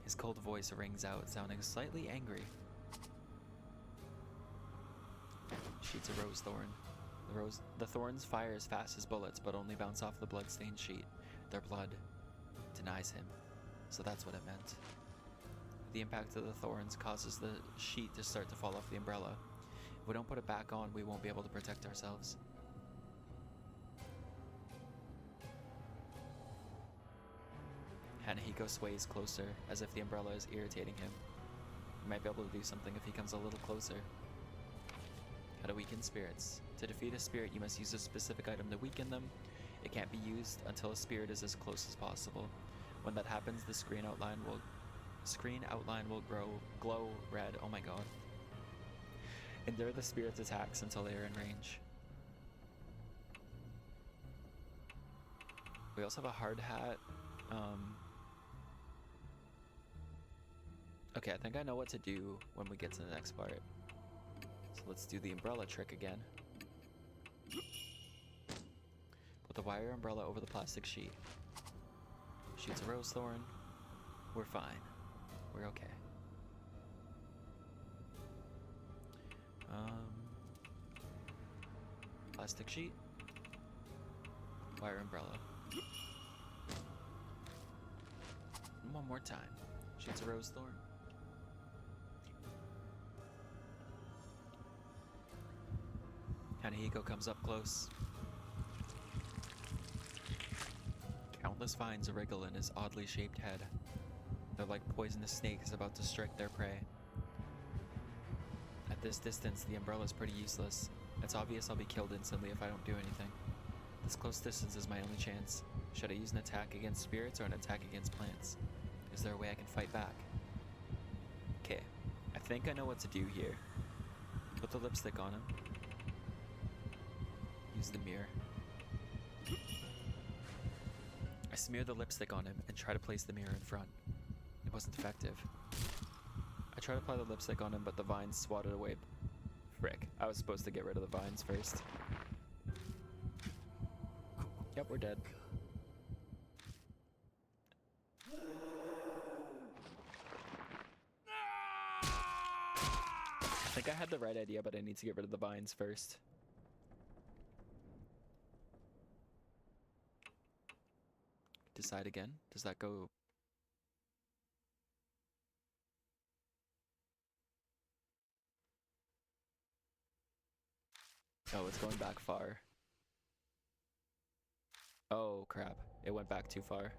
Speaker 1: His cold voice rings out, sounding slightly angry. Sheets of rose thorn. The thorns fire as fast as bullets, but only bounce off the blood-stained sheet. Their blood denies him. So that's what it meant. The impact of the thorns causes the sheet to start to fall off the umbrella. If we don't put it back on, we won't be able to protect ourselves. Hanahiko sways closer, as if the umbrella is irritating him. We might be able to do something if he comes a little closer. How to weaken spirits. To defeat a spirit, you must use a specific item to weaken them. It can't be used until a spirit is as close as possible. When that happens, the screen outline will glow red. Oh my god. Endure the spirit's attacks until they are in range. We also have a hard hat. Okay, I think I know what to do when we get to the next part. So let's do the umbrella trick again. Put the wire umbrella over the plastic sheet. Sheets of rose thorn. We're fine. We're okay. Plastic sheet. Wire umbrella. One more time. Sheets of rose thorn. Hanahiko comes up close. Countless vines wriggle in his oddly shaped head. They're like poisonous snakes about to strike their prey. At this distance, the umbrella is pretty useless. It's obvious I'll be killed instantly if I don't do anything. This close distance is my only chance. Should I use an attack against spirits or an attack against plants? Is there a way I can fight back? Okay, I think I know what to do here. Put the lipstick on him. Use the mirror. I smear the lipstick on him and try to place the mirror in front. It wasn't effective. I try to apply the lipstick on him, but the vines swatted away. Frick, I was supposed to get rid of the vines first. Yep, we're dead. I think I had the right idea, but I need to get rid of the vines first. Decide again. Does that go... Oh, it's going back far. Oh, crap. It went back too far.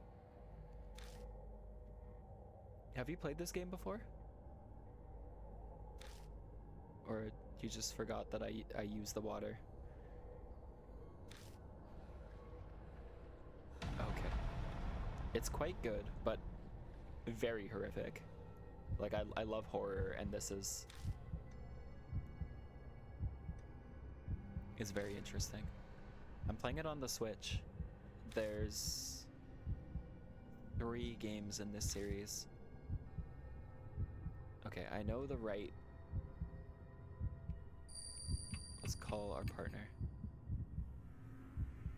Speaker 1: Have you played this game before? Or you just forgot that I used the water? Okay. It's quite good, but very horrific. Like, I love horror, and this is very interesting. I'm playing it on the Switch. There's 3 games in this series. Okay, I know the right... Let's call our partner.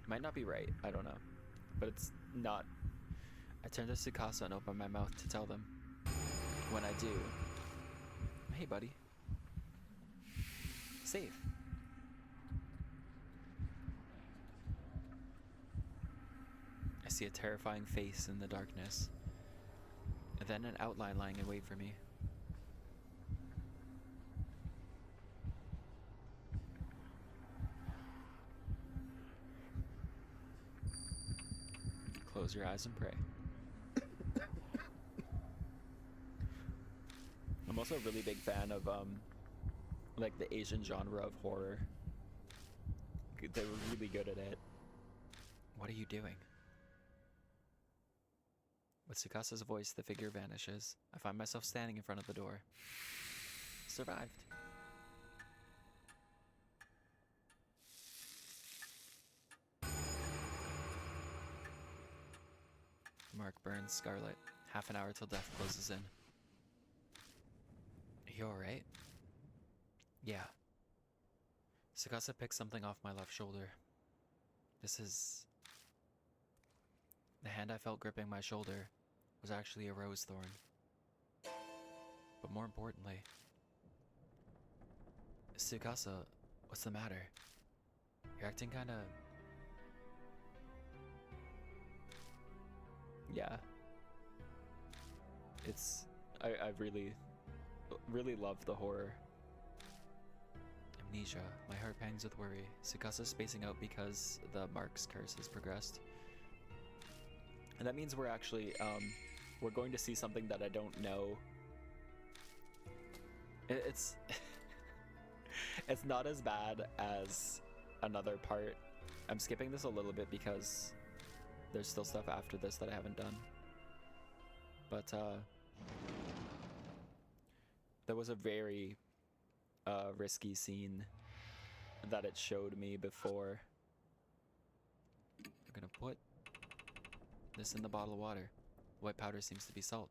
Speaker 1: It might not be right, I don't know. But it's not. I turn to Tsukasa and open my mouth to tell them. When I do... Hey, buddy. Save. I see a terrifying face in the darkness, and then an outline lying in wait for me. Close your eyes and pray. I'm also a really big fan of like the Asian genre of horror. They were really good at it. What are you doing? With Tsukasa's voice, the figure vanishes. I find myself standing in front of the door. Survived. Mark burns scarlet. Half an hour till death closes in. You alright? Yeah. Tsukasa picks something off my left shoulder. This is... The hand I felt gripping my shoulder was actually a rose thorn. But more importantly... Tsukasa, what's the matter? You're acting kinda... Yeah. It's... I really love the horror. Amnesia. My heart pangs with worry. Tsukasa's spacing out because the Mark's curse has progressed. And that means we're actually, we're going to see something that I don't know. It's... it's not as bad as another part. I'm skipping this a little bit because there's still stuff after this that I haven't done. But, there was a very risky scene that it showed me before. I'm gonna put this in the bottle of water. White powder seems to be salt.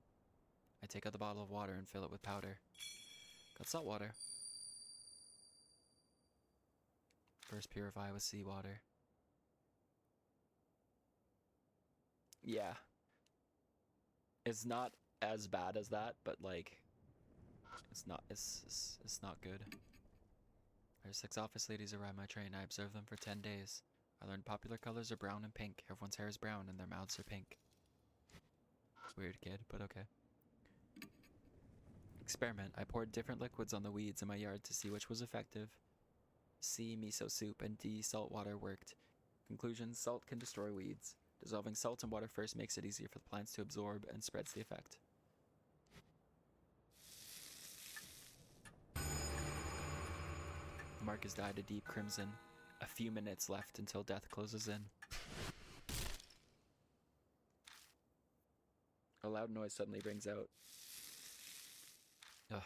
Speaker 1: I take out the bottle of water and fill it with powder. Got salt water. First purify with seawater. Yeah. It's not as bad as that, but like... It's not good. Our 6 office ladies arrive my train. I observe them for 10 days. I learned popular colors are brown and pink. Everyone's hair is brown and their mouths are pink. Weird kid, but okay. Experiment. I poured different liquids on the weeds in my yard to see which was effective. C, miso soup, and D, salt water worked. Conclusion, salt can destroy weeds. Dissolving salt in water first makes it easier for the plants to absorb and spreads the effect. Mark has dyed a deep crimson. A few minutes left until death closes in. A loud noise suddenly rings out. Ugh.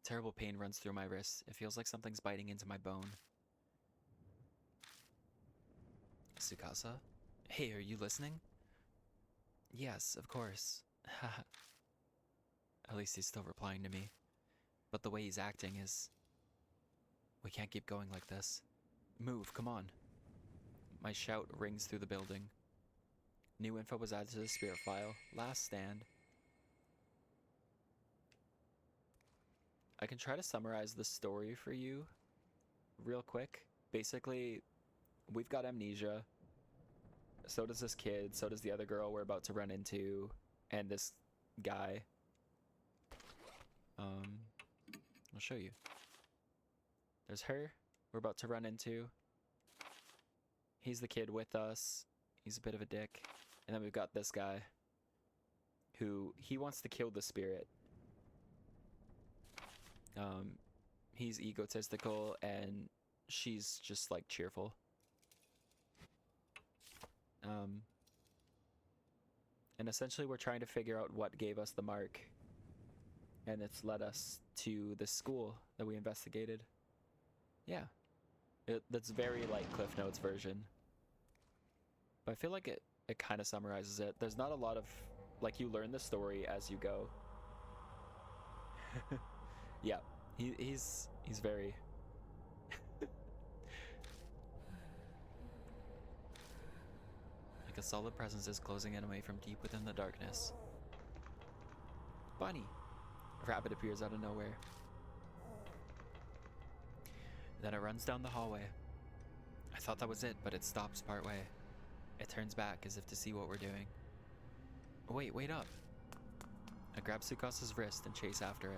Speaker 1: Terrible pain runs through my wrist. It feels like something's biting into my bone. Tsukasa? Hey, are you listening? Yes, of course. At least he's still replying to me. But the way he's acting is... We can't keep going like this. Move, come on. My shout rings through the building. New info was added to the spirit file. Last stand. I can try to summarize the story for you real quick. Basically, we've got amnesia. So does this kid. So does the other girl we're about to run into. And this guy. I'll show you. There's her, we're about to run into. He's the kid with us. He's a bit of a dick. And then we've got this guy who, he wants to kill the spirit. He's egotistical and she's just like cheerful. And essentially we're trying to figure out what gave us the mark. And it's led us to the school that we investigated. Yeah, that's very like Cliff Notes version. But I feel like it kind of summarizes it. There's not a lot of, like, you learn the story as you go. Yeah, he's very... Like a solid presence is closing in away from deep within the darkness. Bunny! A rabbit appears out of nowhere. Then it runs down the hallway. I thought that was it, but it stops partway. It turns back as if to see what we're doing. Wait up. I grab Tsukasa's wrist and chase after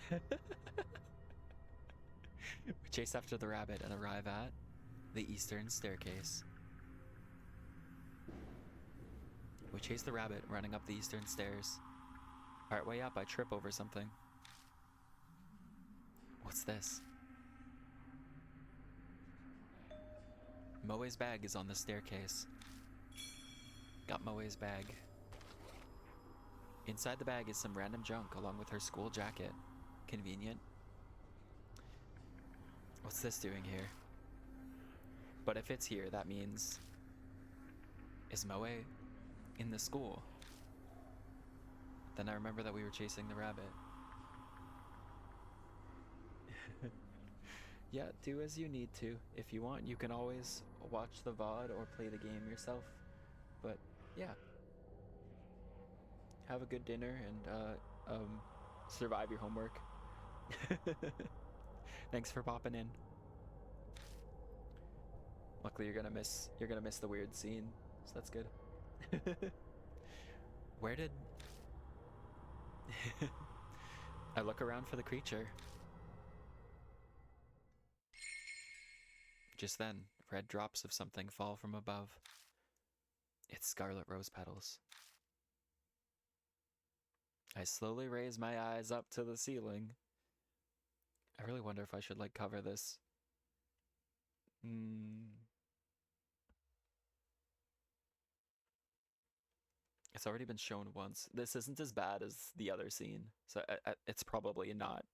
Speaker 1: it. We chase after the rabbit and arrive at the eastern staircase. We chase the rabbit running up the eastern stairs. Partway up, I trip over something. What's this? Moe's bag is on the staircase. Got Moe's bag. Inside the bag is some random junk along with her school jacket. Convenient. What's this doing here? But if it's here, that means... Is Moe in the school? Then I remember that we were chasing the rabbit. Yeah, do as you need to. If you want, you can always watch the VOD or play the game yourself. But yeah. Have a good dinner and survive your homework. Thanks for popping in. Luckily you're gonna miss the weird scene, so that's good. Where did I look around for the creature? Just then, red drops of something fall from above. It's scarlet rose petals. I slowly raise my eyes up to the ceiling. I really wonder if I should, like, cover this. It's already been shown once. This isn't as bad as the other scene, so it's probably not.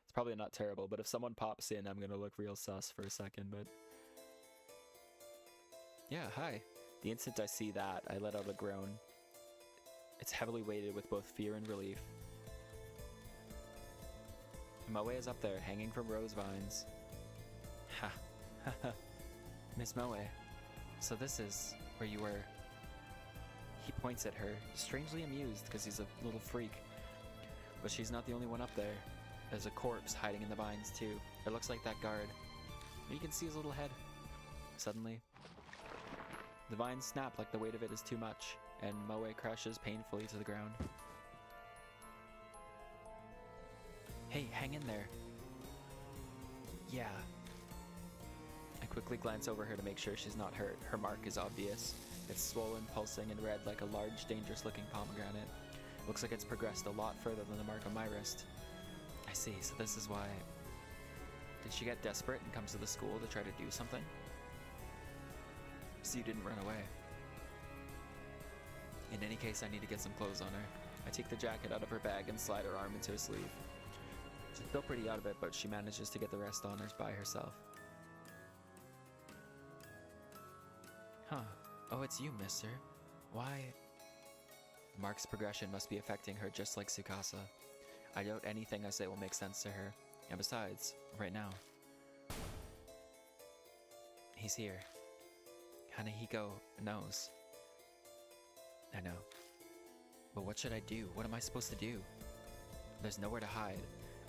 Speaker 1: It's probably not terrible, but if someone pops in, I'm gonna look real sus for a second, but... Yeah, hi. The instant I see that, I let out a groan. It's heavily weighted with both fear and relief. Moe is up there, hanging from rose vines. Ha. Miss Moe. So this is where you were. He points at her, strangely amused because he's a little freak. But she's not the only one up there. There's a corpse hiding in the vines too. It looks like that guard. You can see his little head. Suddenly, the vines snap like the weight of it is too much, and Moe crashes painfully to the ground. Hey, hang in there. Yeah. I quickly glance over her to make sure she's not hurt. Her mark is obvious. It's swollen, pulsing, and red like a large, dangerous-looking pomegranate. Looks like it's progressed a lot further than the mark on my wrist. I see, so this is why... Did she get desperate and comes to the school to try to do something? So you didn't run away. In any case, I need to get some clothes on her. I take the jacket out of her bag and slide her arm into her sleeve. She's still pretty out of it, but she manages to get the rest on her by herself. Huh. Oh, it's you, mister. Why? Mark's progression must be affecting her just like Tsukasa. I doubt anything I say will make sense to her. And besides, right now... He's here. Hanahiko knows. I know. But what should I do? What am I supposed to do? There's nowhere to hide.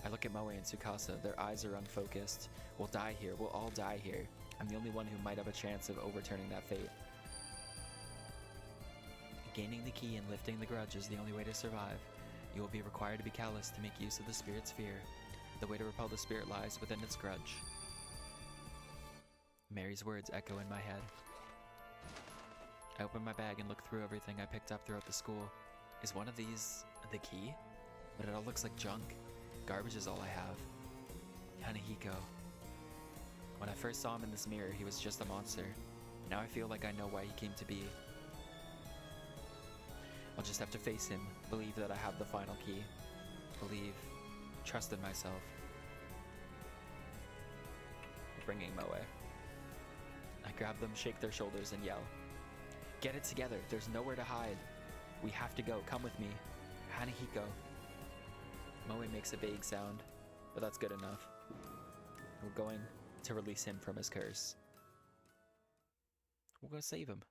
Speaker 1: I look at Moe and Tsukasa. Their eyes are unfocused. We'll die here. We'll all die here. I'm the only one who might have a chance of overturning that fate. Gaining the key and lifting the grudge is the only way to survive. You will be required to be callous to make use of the spirit's fear. The way to repel the spirit lies within its grudge. Mary's words echo in my head. I open my bag and look through everything I picked up throughout the school. Is one of these the key? But it all looks like junk. Garbage is all I have. Hanahiko. When I first saw him in this mirror, he was just a monster. Now I feel like I know why he came to be. I'll just have to face him, believe that I have the final key. Believe, trust in myself. Bringing Moe. I grab them, shake their shoulders, and yell. Get it together, there's nowhere to hide. We have to go, come with me. Hanahiko. Moe makes a vague sound, but that's good enough. We're going to release him from his curse. We'll go save him.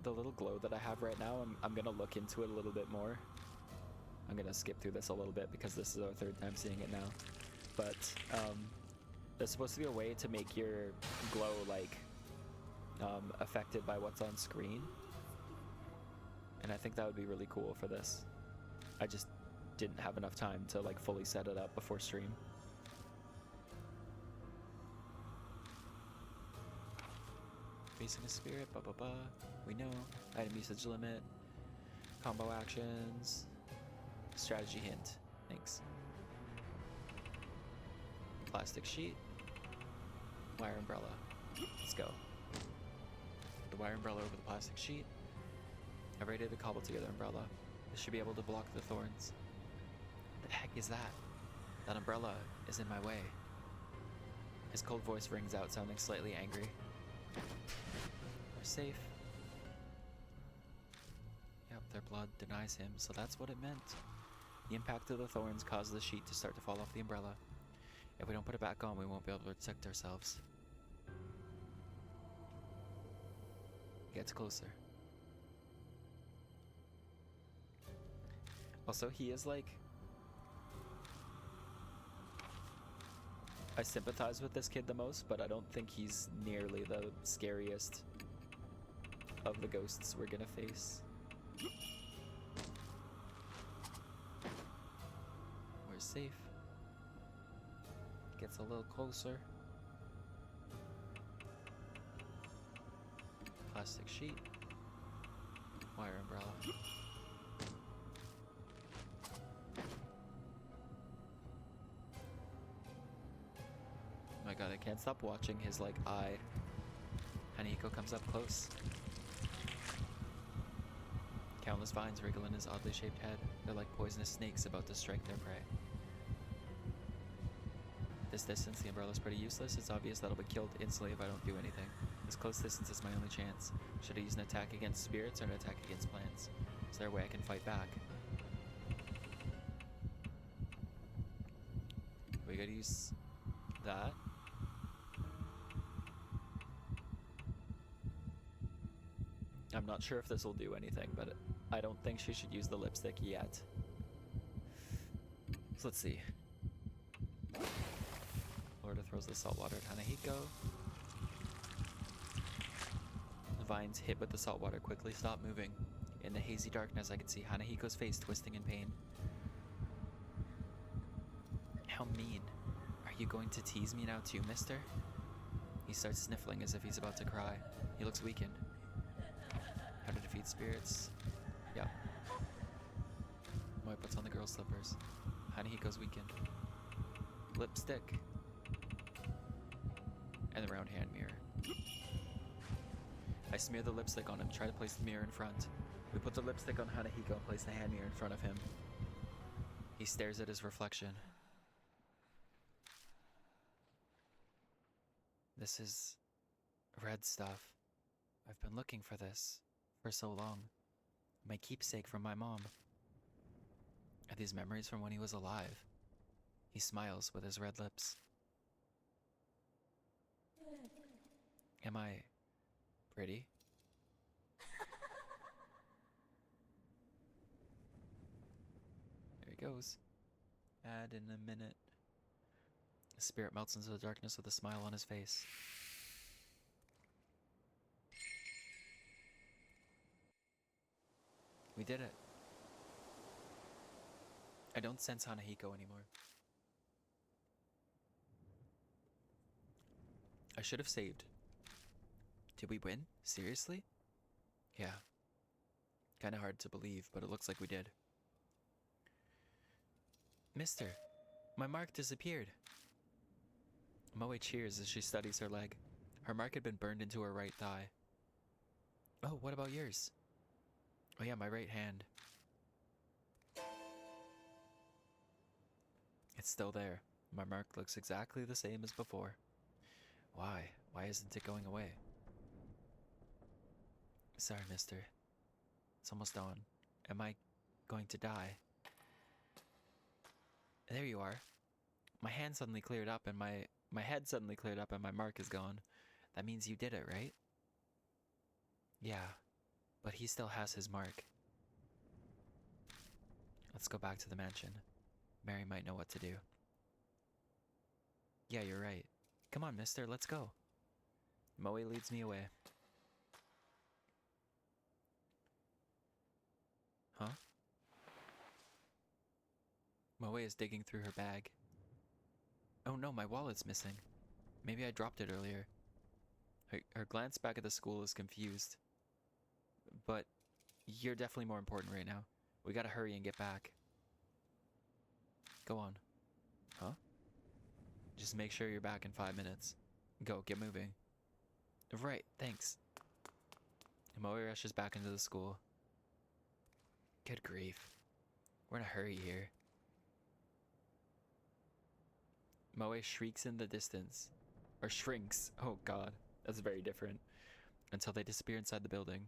Speaker 1: the little glow that I have right now, I'm gonna look into it a little bit more. I'm gonna skip through this a little bit because this is our third time seeing it now. But there's supposed to be a way to make your glow like affected by what's on screen, and I think that would be really cool for this. I just didn't have enough time to like fully set it up before stream. Facing a spirit, blah blah blah. We know. Item usage limit. Combo actions. Strategy hint. Thanks. Plastic sheet. Wire umbrella. Let's go. The wire umbrella over the plastic sheet. I've ready to cobble together umbrella. This should be able to block the thorns. What the heck is that? That umbrella is in my way. His cold voice rings out, sounding slightly angry. We're safe. Yep, their blood denies him, so that's what it meant. The impact of the thorns caused the sheet to start to fall off the umbrella. If we don't put it back on, we won't be able to protect ourselves. He gets closer. Also, he is like... I sympathize with this kid the most, but I don't think he's nearly the scariest of the ghosts we're gonna face. We're safe. Gets a little closer. Plastic sheet. Wire umbrella. Oh my god, I can't stop watching his like eye. Hanahiko comes up close. Countless vines wriggle in his oddly shaped head. They're like poisonous snakes about to strike their prey. This distance, the umbrella's pretty useless. It's obvious that I'll be killed instantly if I don't do anything. This close distance is my only chance. Should I use an attack against spirits or an attack against plants? Is there a way I can fight back? We gotta use that. I'm not sure if this will do anything, but I don't think she should use the lipstick yet. So let's see. Florida throws the salt water at Hanahiko. The vines hit with the salt water quickly stop moving. In the hazy darkness, I can see Hanahiko's face twisting in pain. How mean. Are you going to tease me now too, mister? He starts sniffling as if he's about to cry. He looks weakened. How to defeat spirits? Yep. Moi puts on the girl's slippers. Hanahiko's weakened. Lipstick. And the round hand mirror. I smear the lipstick on him, try to place the mirror in front. We put the lipstick on Hanahiko and place the hand mirror in front of him. He stares at his reflection. This is red stuff. I've been looking for this for so long. My keepsake from my mom. Are these memories from when he was alive? He smiles with his red lips. Am I pretty? There he goes. Add in a minute. The spirit melts into the darkness with a smile on his face. We did it. I don't sense Hanahiko anymore. I should have saved. Did we win? Seriously? Yeah. Kinda hard to believe, but it looks like we did. Mister, my mark disappeared. Moe cheers as she studies her leg. Her mark had been burned into her right thigh. Oh, what about yours? Oh yeah, my right hand. It's still there. My mark looks exactly the same as before. Why? Why isn't it going away? Sorry, mister. It's almost dawn. Am I going to die? There you are. My hand suddenly cleared up and my head suddenly cleared up and my mark is gone. That means you did it, right? Yeah. But he still has his mark. Let's go back to the mansion. Mary might know what to do. Yeah, you're right. Come on, mister, let's go. Moe leads me away. Huh? Moe is digging through her bag. Oh no, my wallet's missing. Maybe I dropped it earlier. Her glance back at the school is confused. But you're definitely more important right now. We gotta hurry and get back. Go on. Huh? Just make sure you're back in 5 minutes. Go, get moving. Right, thanks. Moe rushes back into the school. Good grief. We're in a hurry here. Moe shrieks in the distance. Or shrinks. Oh god, that's very different. Until they disappear inside the building.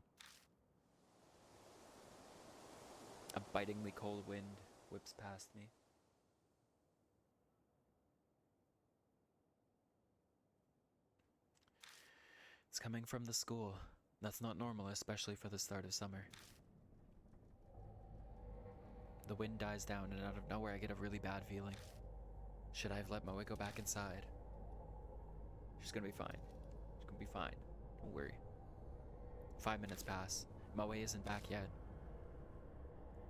Speaker 1: A bitingly cold wind whips past me. It's coming from the school. That's not normal, especially for the start of summer. The wind dies down, and out of nowhere I get a really bad feeling. Should I have let Moe go back inside? She's gonna be fine. She's gonna be fine. Don't worry. 5 minutes pass. Moe isn't back yet.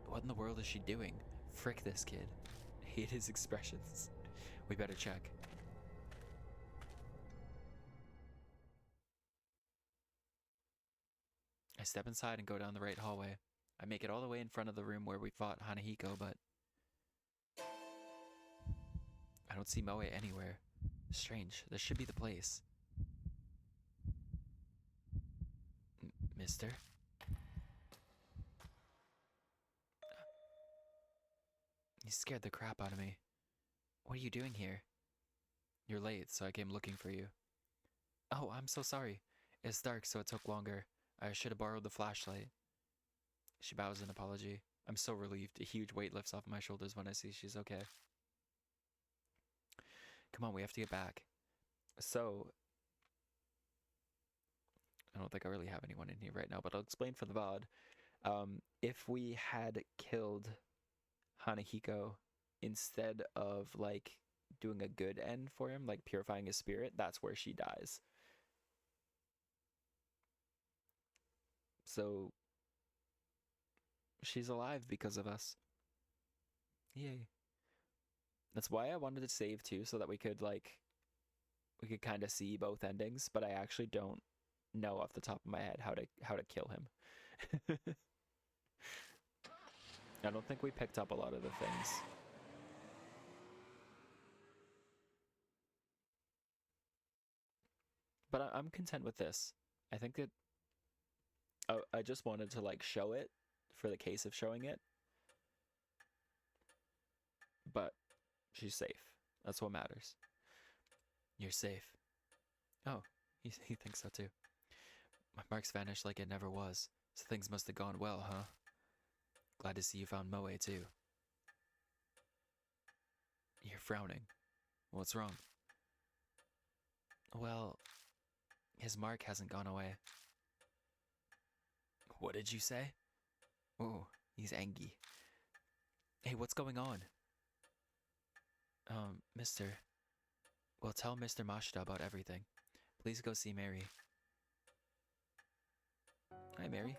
Speaker 1: What in the world is she doing? Frick this kid. I hate his expressions. We better check. I step inside and go down the right hallway. I make it all the way in front of the room where we fought Hanahiko, but I don't see Moe anywhere. Strange. This should be the place. Mister? You scared the crap out of me. What are you doing here? You're late, so I came looking for you. Oh, I'm so sorry. It's dark, so it took longer. I should have borrowed the flashlight. She bows in apology. I'm so relieved. A huge weight lifts off my shoulders when I see she's okay. Come on, we have to get back. So, I don't think I really have anyone in here right now, but I'll explain for the VOD. If we had killed Hanahiko instead of, like, doing a good end for him, like purifying his spirit, that's where she dies. So, she's alive because of us. Yay. That's why I wanted to save too, so that we could kind of see both endings, but I actually don't know off the top of my head how to kill him. I don't think we picked up a lot of the things. But I'm content with this. I think that I just wanted to like show it for the case of showing it. But she's safe. That's what matters. You're safe. Oh, he thinks so too. My mark's vanished like it never was, so things must have gone well, huh? Glad to see you found Moe too. You're frowning. What's wrong? Well, his mark hasn't gone away. What did you say? Oh, he's angry. Hey, what's going on? Mister. Well, tell Mr. Mashita about everything. Please go see Mary. Hi, Mary.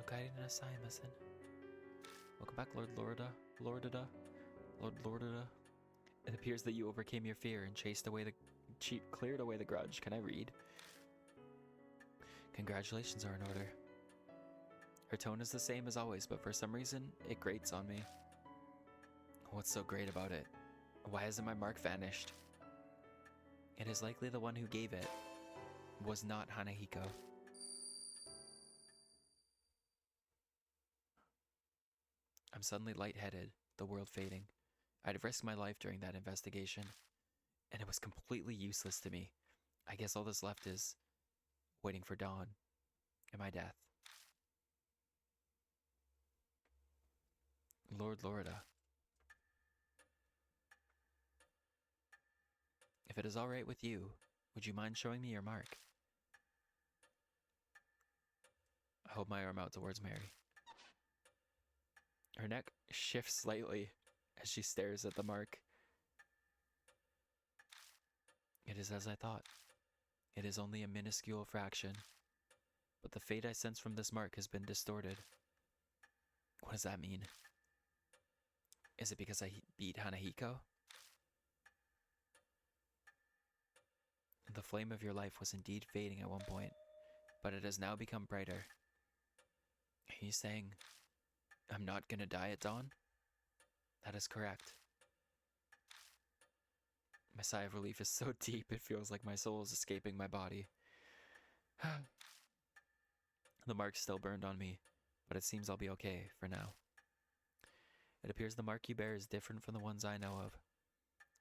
Speaker 1: Okaeri nasaimasen. Welcome back, Lord Lordida. It appears that you overcame your fear and cleared away the grudge. Can I read? Congratulations are in order. Her tone is the same as always, but for some reason, it grates on me. What's so great about it? Why hasn't my mark vanished? It is likely the one who gave it was not Hanahiko. I'm suddenly lightheaded, the world fading. I'd have risked my life during that investigation, and it was completely useless to me. I guess all that's left is waiting for dawn and my death. Lord Lorida. If it is all right with you, would you mind showing me your mark? I hold my arm out towards Mary. Her neck shifts slightly as she stares at the mark. It is as I thought. It is only a minuscule fraction. But the fate I sense from this mark has been distorted. What does that mean? Is it because I beat Hanahiko? The flame of your life was indeed fading at one point, but it has now become brighter. Are you saying I'm not gonna die at dawn? That is correct. My sigh of relief is so deep it feels like my soul is escaping my body. The mark's still burned on me, but it seems I'll be okay for now. It appears the mark you bear is different from the ones I know of,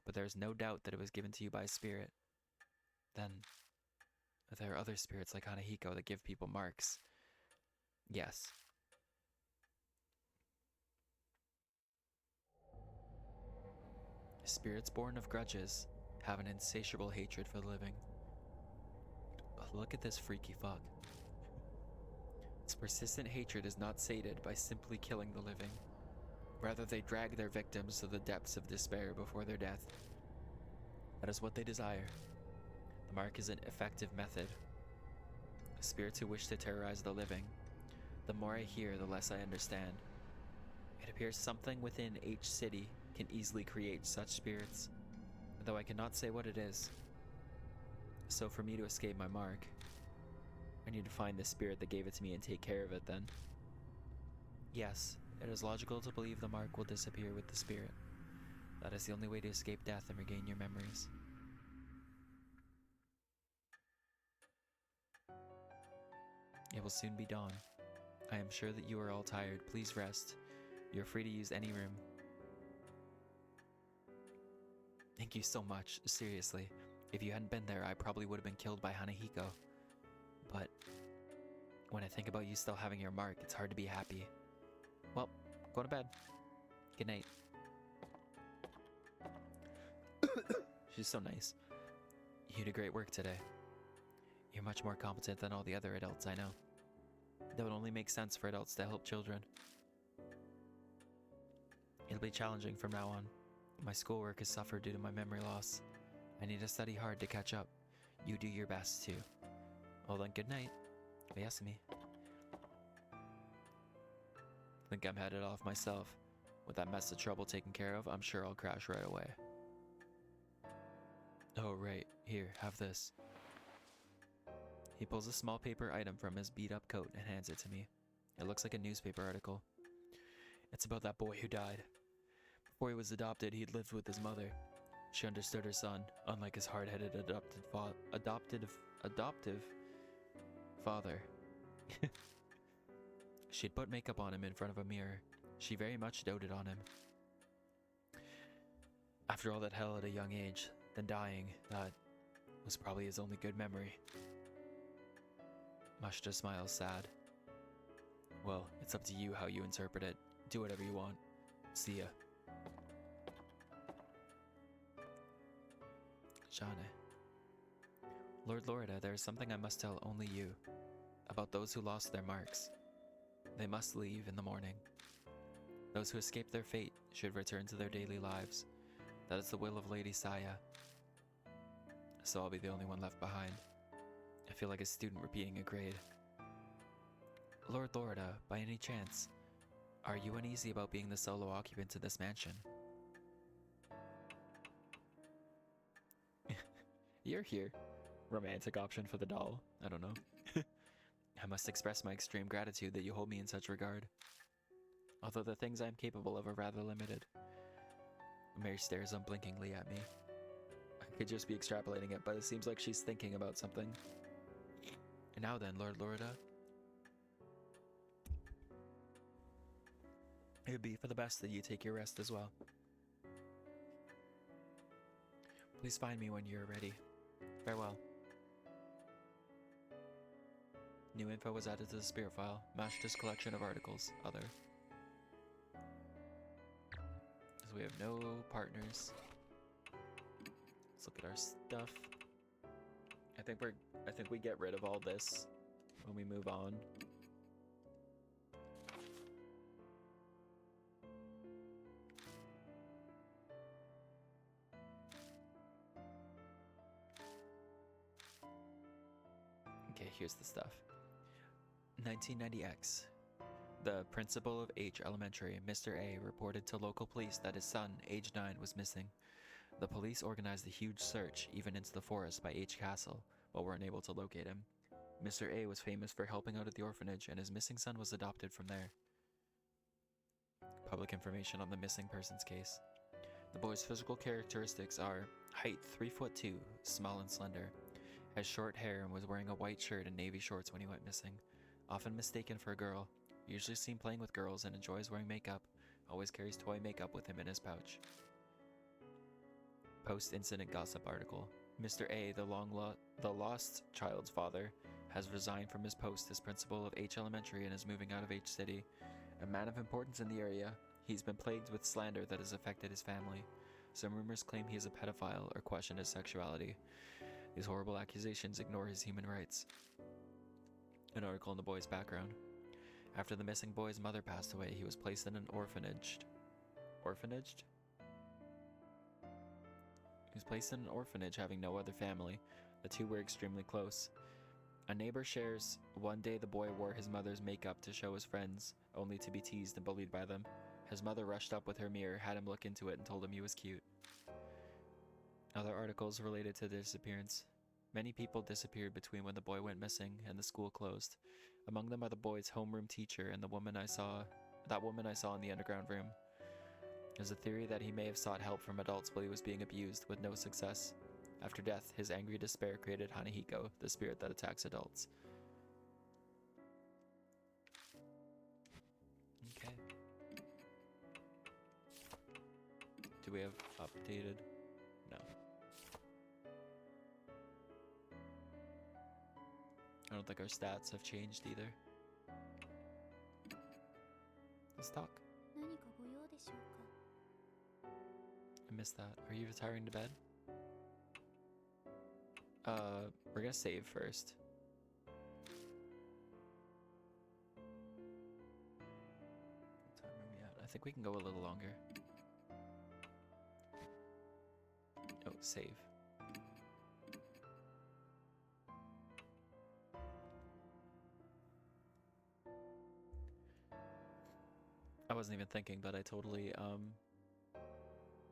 Speaker 1: but there is no doubt that it was given to you by a spirit. Then, there are other spirits like Hanahiko that give people marks. Yes. Spirits born of grudges have an insatiable hatred for the living. Look at this freaky fuck. Its persistent hatred is not sated by simply killing the living. Rather, they drag their victims to the depths of despair before their death. That is what they desire. The mark is an effective method. Spirits who wish to terrorize the living. The more I hear, the less I understand. It appears something within each city can easily create such spirits, though I cannot say what it is. So for me to escape my mark, I need to find the spirit that gave it to me and take care of it then. Yes, it is logical to believe the mark will disappear with the spirit. That is the only way to escape death and regain your memories. It will soon be dawn. I am sure that you are all tired. Please rest. You're free to use any room. Thank you so much, seriously. If you hadn't been there, I probably would have been killed by Hanahiko. But when I think about you still having your mark, it's hard to be happy. Well, go to bed. Good night. She's so nice. You did great work today. You're much more competent than all the other adults I know. That would only make sense for adults to help children. It'll be challenging from now on. My schoolwork has suffered due to my memory loss. I need to study hard to catch up. You do your best too. Well then, good night. Oyasumi. Think I'm headed off myself. With that mess of trouble taken care of, I'm sure I'll crash right away. Oh right, here, have this. He pulls a small paper item from his beat-up coat and hands it to me. It looks like a newspaper article. It's about that boy who died. Before he was adopted, he'd lived with his mother. She understood her son, unlike his hard-headed adoptive father. She'd put makeup on him in front of a mirror. She very much doted on him. After all that hell at a young age, then dying, that was probably his only good memory. Mashita smiles sad. Well, it's up to you how you interpret it. Do whatever you want. See ya. Shane. Lord Lorida, there is something I must tell only you. About those who lost their marks. They must leave in the morning. Those who escape their fate should return to their daily lives. That is the will of Lady Saya. So I'll be the only one left behind. I feel like a student repeating a grade. Lord Lorida, by any chance, are you uneasy about being the solo occupant of this mansion? You're here. Romantic option for the doll. I don't know. I must express my extreme gratitude that you hold me in such regard. Although the things I'm capable of are rather limited. Mary stares unblinkingly at me. I could just be extrapolating it, but it seems like she's thinking about something. And now then, Lord Lorida. It would be for the best that you take your rest as well. Please find me when you're ready. Farewell. New info was added to the spirit file. Mashita's collection of articles. Other. So we have no partners. Let's look at our stuff. I think we get rid of all this when we move on. Okay, here's the stuff. 1990X. The principal of H Elementary, Mr. A, reported to local police that his son, age 9, was missing. The police organized a huge search, even into the forest by H Castle, but were unable to locate him. Mr. A was famous for helping out at the orphanage, and his missing son was adopted from there. Public information on the missing persons case. The boy's physical characteristics are height 3'2", small and slender, has short hair and was wearing a white shirt and navy shorts when he went missing. Often mistaken for a girl, usually seen playing with girls and enjoys wearing makeup, always carries toy makeup with him in his pouch. Post-incident gossip article. Mr. A, the lost child's father, has resigned from his post as principal of H Elementary and is moving out of H City. A man of importance in the area, he's been plagued with slander that has affected his family. Some rumors claim he is a pedophile or question his sexuality. These horrible accusations ignore his human rights. An article on the boy's background. After the missing boy's mother passed away, he was placed in an orphanage. Orphanaged? He was placed in an orphanage having no other family. The two were extremely close. A neighbor shares, one day the boy wore his mother's makeup to show his friends, only to be teased and bullied by them. His mother rushed up with her mirror, had him look into it, and told him he was cute. Other articles related to the disappearance. Many people disappeared between when the boy went missing and the school closed. Among them are the boy's homeroom teacher and that woman I saw in the underground room. There's a theory that he may have sought help from adults while he was being abused, with no success. After death, his angry despair created Hanahiko, the spirit that attacks adults. Okay. Do we have updated? No. I don't think our stats have changed either. Let's talk. I missed that. Are you retiring to bed? We're gonna save first. What time are we at? I think we can go a little longer. Oh, save. I wasn't even thinking, but I totally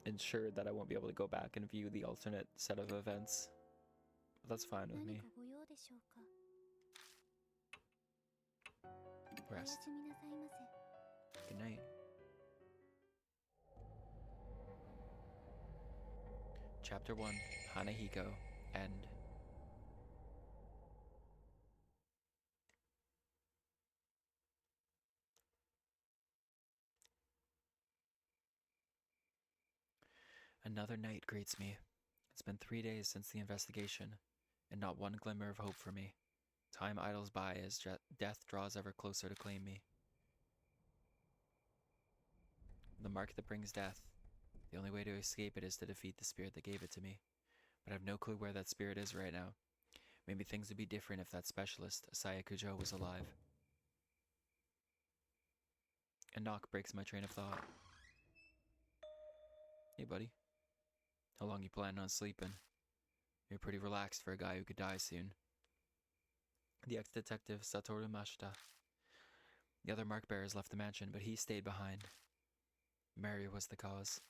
Speaker 1: ensured that I won't be able to go back and view the alternate set of events. But that's fine with me. Rest. Good night. Chapter 1, Hanahiko, End. Another night greets me. It's been 3 days since the investigation, and not one glimmer of hope for me. Time idles by as death draws ever closer to claim me. The mark that brings death. The only way to escape it is to defeat the spirit that gave it to me. But I have no clue where that spirit is right now. Maybe things would be different if that specialist, Asaya Kujo, was alive. A knock breaks my train of thought. Hey, buddy. How long you planning on sleeping? You're pretty relaxed for a guy who could die soon. The ex-detective Satoru Mashita. The other mark bearers left the mansion, but he stayed behind. Mary was the cause.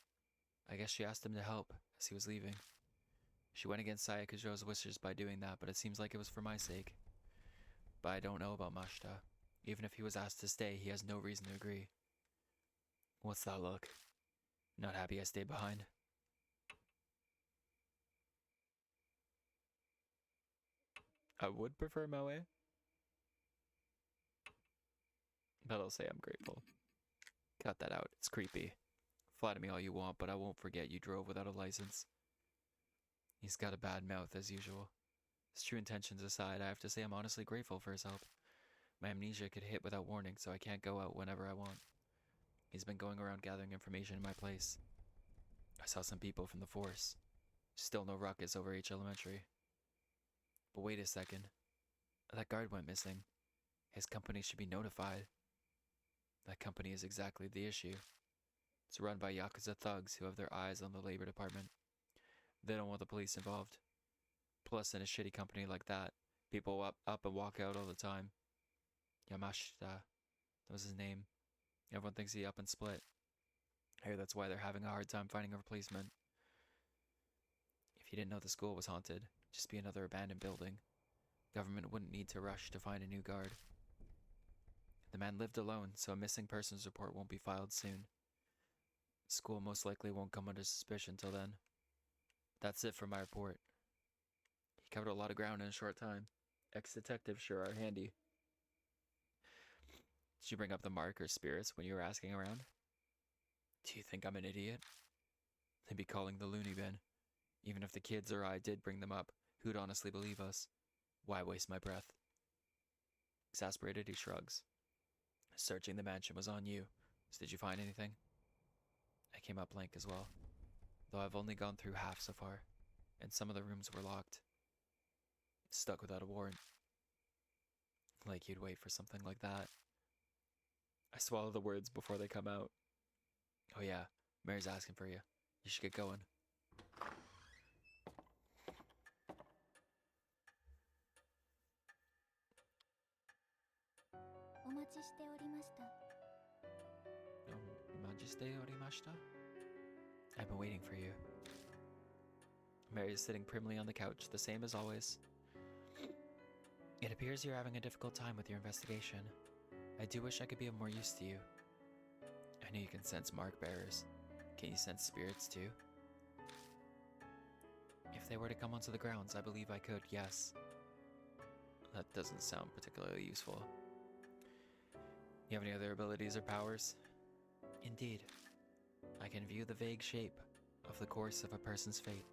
Speaker 1: I guess she asked him to help as he was leaving. She went against Sayakujo's wishes by doing that, but it seems like it was for my sake. But I don't know about Mashita. Even if he was asked to stay, he has no reason to agree. What's that look? Not happy I stayed behind? I would prefer Moe, but I'll say I'm grateful. Cut that out, it's creepy. Flatter me all you want, but I won't forget you drove without a license. He's got a bad mouth, as usual. His true intentions aside, I have to say I'm honestly grateful for his help. My amnesia could hit without warning, so I can't go out whenever I want. He's been going around gathering information in my place. I saw some people from the force. Still no ruckus over H Elementary. But wait a second. That guard went missing. His company should be notified. That company is exactly the issue. It's run by Yakuza thugs who have their eyes on the labor department. They don't want the police involved. Plus, in a shitty company like that, People up and walk out all the time. Yamashita, that was his name. Everyone thinks he up and split. I hear that's why they're having a hard time finding a replacement. If you didn't know the school was haunted, just be another abandoned building. Government wouldn't need to rush to find a new guard. The man lived alone, so a missing persons report won't be filed soon. School most likely won't come under suspicion till then. That's it for my report. He covered a lot of ground in a short time. Ex-detectives sure are handy. Did you bring up the mark or spirits when you were asking around? Do you think I'm an idiot? They'd be calling the loony bin. Even if the kids or I did bring them up, who'd honestly believe us? Why waste my breath? Exasperated, he shrugs. Searching the mansion was on you, so did you find anything? I came up blank as well, though I've only gone through half so far, and some of the rooms were locked. Stuck without a warrant. Like you'd wait for something like that. I swallow the words before they come out. Oh yeah, Mary's asking for you. You should get going. I've been waiting for you. Mary is sitting primly on the couch, the same as always. It appears you're having a difficult time with your investigation. I do wish I could be of more use to you. I know you can sense mark bearers. Can you sense spirits too? If they were to come onto the grounds, I believe I could, yes. That doesn't sound particularly useful. You have any other abilities or powers? Indeed. I can view the vague shape of the course of a person's fate.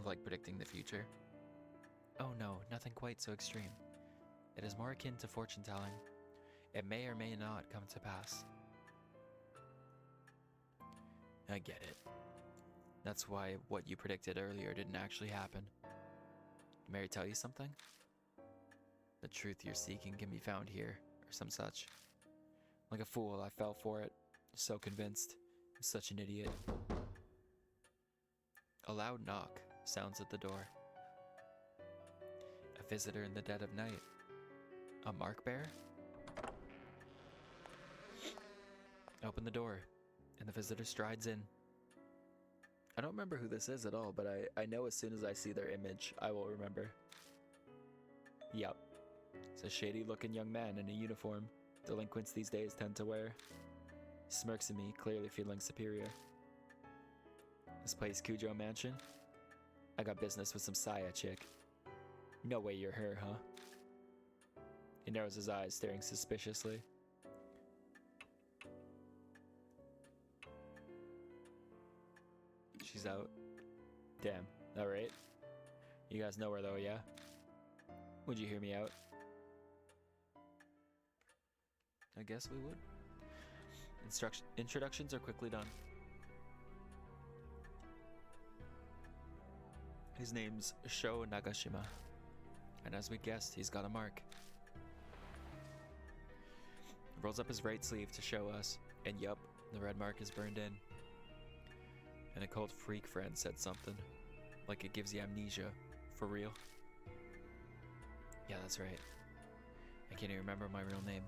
Speaker 1: Like predicting the future? Oh no, nothing quite so extreme. It is more akin to fortune-telling. It may or may not come to pass. I get it. That's why what you predicted earlier didn't actually happen. Did Mary tell you something? The truth you're seeking can be found here, or some such. Like a fool, I fell for it. So convinced. I'm such an idiot. A loud knock sounds at the door. A visitor in the dead of night. A mark bearer? Open the door, and the visitor strides in. I don't remember who this is at all, but I know as soon as I see their image, I will remember. Yup. It's a shady-looking young man in a uniform delinquents these days tend to wear. He smirks at me, clearly feeling superior. This place Cujo Mansion? I got business with some Saya chick. No way you're her, huh? He narrows his eyes, staring suspiciously. She's out. Damn. Alright. You guys know her though, yeah? Would you hear me out? I guess we would. Introductions are quickly done. His name's Sho Nagashima. And as we guessed, he's got a mark. He rolls up his right sleeve to show us, and yup, the red mark is burned in. An occult freak friend said something, like it gives you amnesia. For real? Yeah, that's right. I can't even remember my real name.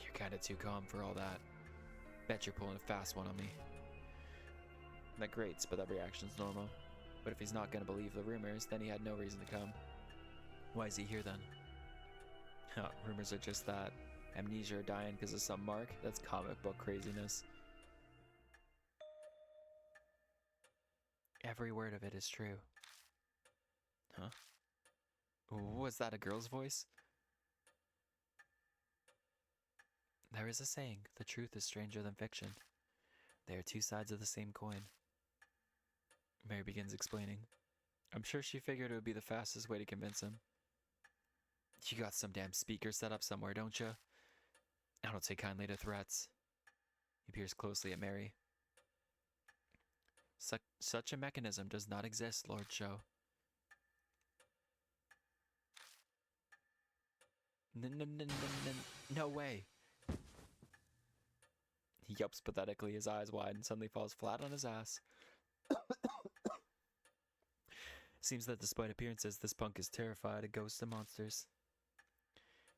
Speaker 1: You're kinda too calm for all that. Bet you're pulling a fast one on me. That grates, but that reaction's normal. But if he's not gonna believe the rumors, then he had no reason to come. Why is he here then? Rumors are just that. Amnesia or dying because of some mark? That's comic book craziness. Every word of it is true. Huh? Was that a girl's voice? There is a saying, the truth is stranger than fiction. They are two sides of the same coin. Mary begins explaining. I'm sure she figured it would be the fastest way to convince him. You got some damn speaker set up somewhere, don't you? I don't take kindly to threats. He peers closely at Mary. Such a mechanism does not exist, Lord Sho. No way. He yelps pathetically, his eyes wide, and suddenly falls flat on his ass. Seems that despite appearances, this punk is terrified of ghosts and monsters.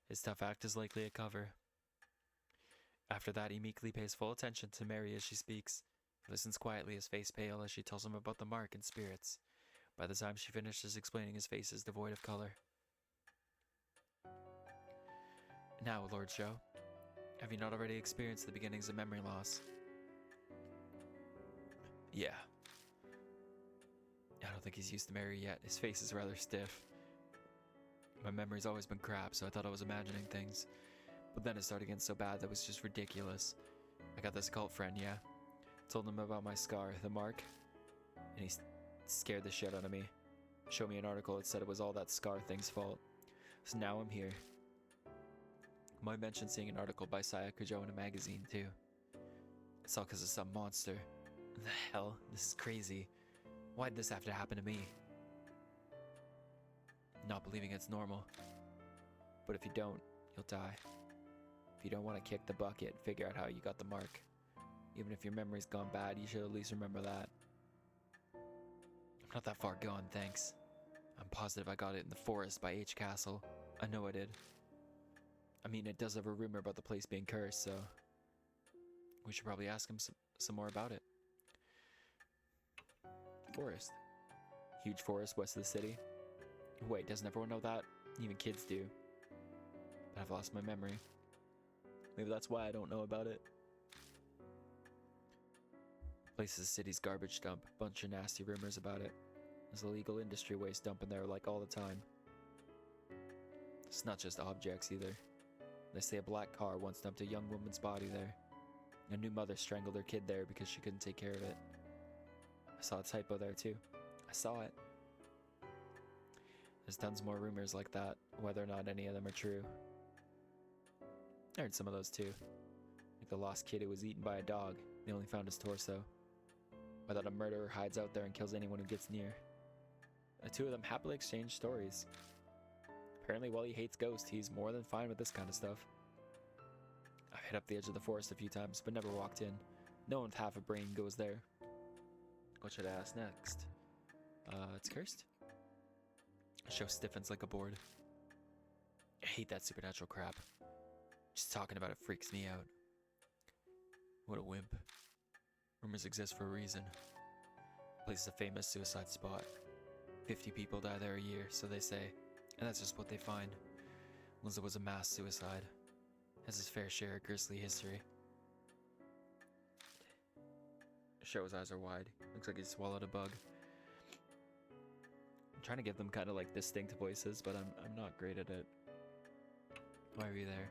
Speaker 1: His tough act is likely a cover. After that, he meekly pays full attention to Mary as she speaks, listens quietly, his face pale as she tells him about the mark and spirits. By the time she finishes explaining, his face is devoid of color. Now, Lord Sho, have you not already experienced the beginnings of memory loss? Yeah. I don't think he's used to Mary yet. His face is rather stiff. My memory's always been crap, so I thought I was imagining things. But then it started getting so bad that it was just ridiculous. I got this cult friend, yeah. Told him about my scar, the mark, and he scared the shit out of me. Showed me an article that said it was all that scar thing's fault. So now I'm here. Might mention seeing an article by Sayakujo in a magazine, too. It's all because of some monster. The hell? This is crazy. Why'd this have to happen to me? Not believing it's normal. But if you don't, you'll die. If you don't want to kick the bucket, figure out how you got the mark. Even if your memory's gone bad, you should at least remember that. I'm not that far gone, thanks. I'm positive I got it in the forest by H Castle. I know I did. I mean, it does have a rumor about the place being cursed, so we should probably ask him some more about it. Forest. Huge forest west of the city. Wait, doesn't everyone know that? Even kids do. But I've lost my memory. Maybe that's why I don't know about it. Place is the city's garbage dump. Bunch of nasty rumors about it. There's illegal industry waste dumping there like all the time. It's not just objects either. They say a black car once dumped a young woman's body there. A new mother strangled her kid there because she couldn't take care of it. I saw a typo there too. I saw it. There's tons more rumors like that, whether or not any of them are true. I heard some of those too. Like the lost kid who was eaten by a dog. They only found his torso. Or that a murderer hides out there and kills anyone who gets near. The two of them happily exchange stories. Apparently, while he hates ghosts, he's more than fine with this kind of stuff. I've hit up the edge of the forest a few times, but never walked in. No one with half a brain goes there. What should I ask next? It's cursed? Show stiffens like a board. I hate that supernatural crap. Just talking about it freaks me out. What a wimp. Rumors exist for a reason. The place is a famous suicide spot. 50 people die there a year, so they say. And that's just what they find. Unless it was a mass suicide. Has his fair share of grisly history. Sho's eyes are wide. Looks like he swallowed a bug. I'm trying to give them kind of like distinct voices, but I'm not great at it. Why are you there?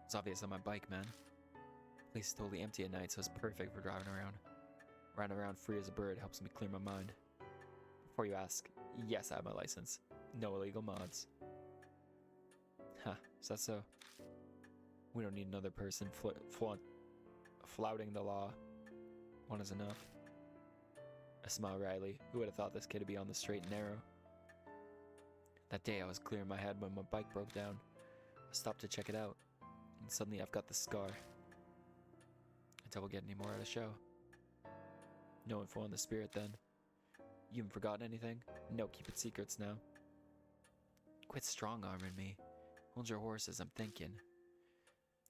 Speaker 1: It's obvious on my bike, man. The place is totally empty at night, so it's perfect for driving around. Riding around free as a bird helps me clear my mind. Before you ask, yes, I have my license. No illegal mods. Huh, is that so? We don't need another person flouting the law. One is enough. I smile wryly. Who would have thought this kid would be on the straight and narrow? That day I was clearing my head when my bike broke down. I stopped to check it out, and suddenly I've got the scar. Until we'll get any more out of show. No info on the spirit then. You haven't forgotten anything? No, keep it secrets now. Quit strong-arming me. Hold your horses, I'm thinking.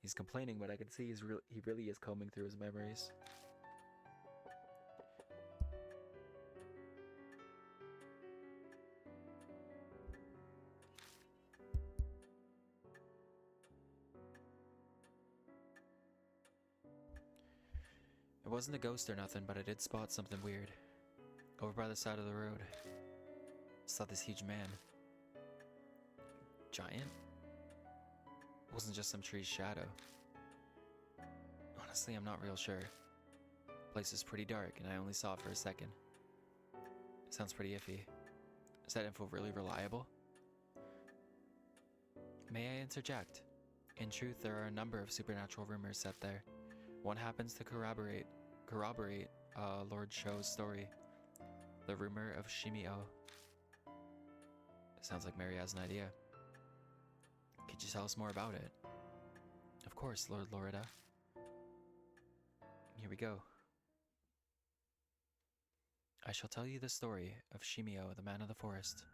Speaker 1: He's complaining, but I can see he really is combing through his memories. It wasn't a ghost or nothing, but I did spot something weird. Over by the side of the road. Saw this huge man. Giant? It wasn't just some tree's shadow. Honestly, I'm not real sure. The place is pretty dark, and I only saw it for a second. Sounds pretty iffy. Is that info really reliable? May I interject? In truth, there are a number of supernatural rumors set there. One happens to corroborate Lord Sho's story. The rumor of Shimio. Sounds like Mary has an idea. Could you tell us more about it? Of course, Lord Loretta. Here we go. I shall tell you the story of Shimio, the man of the forest.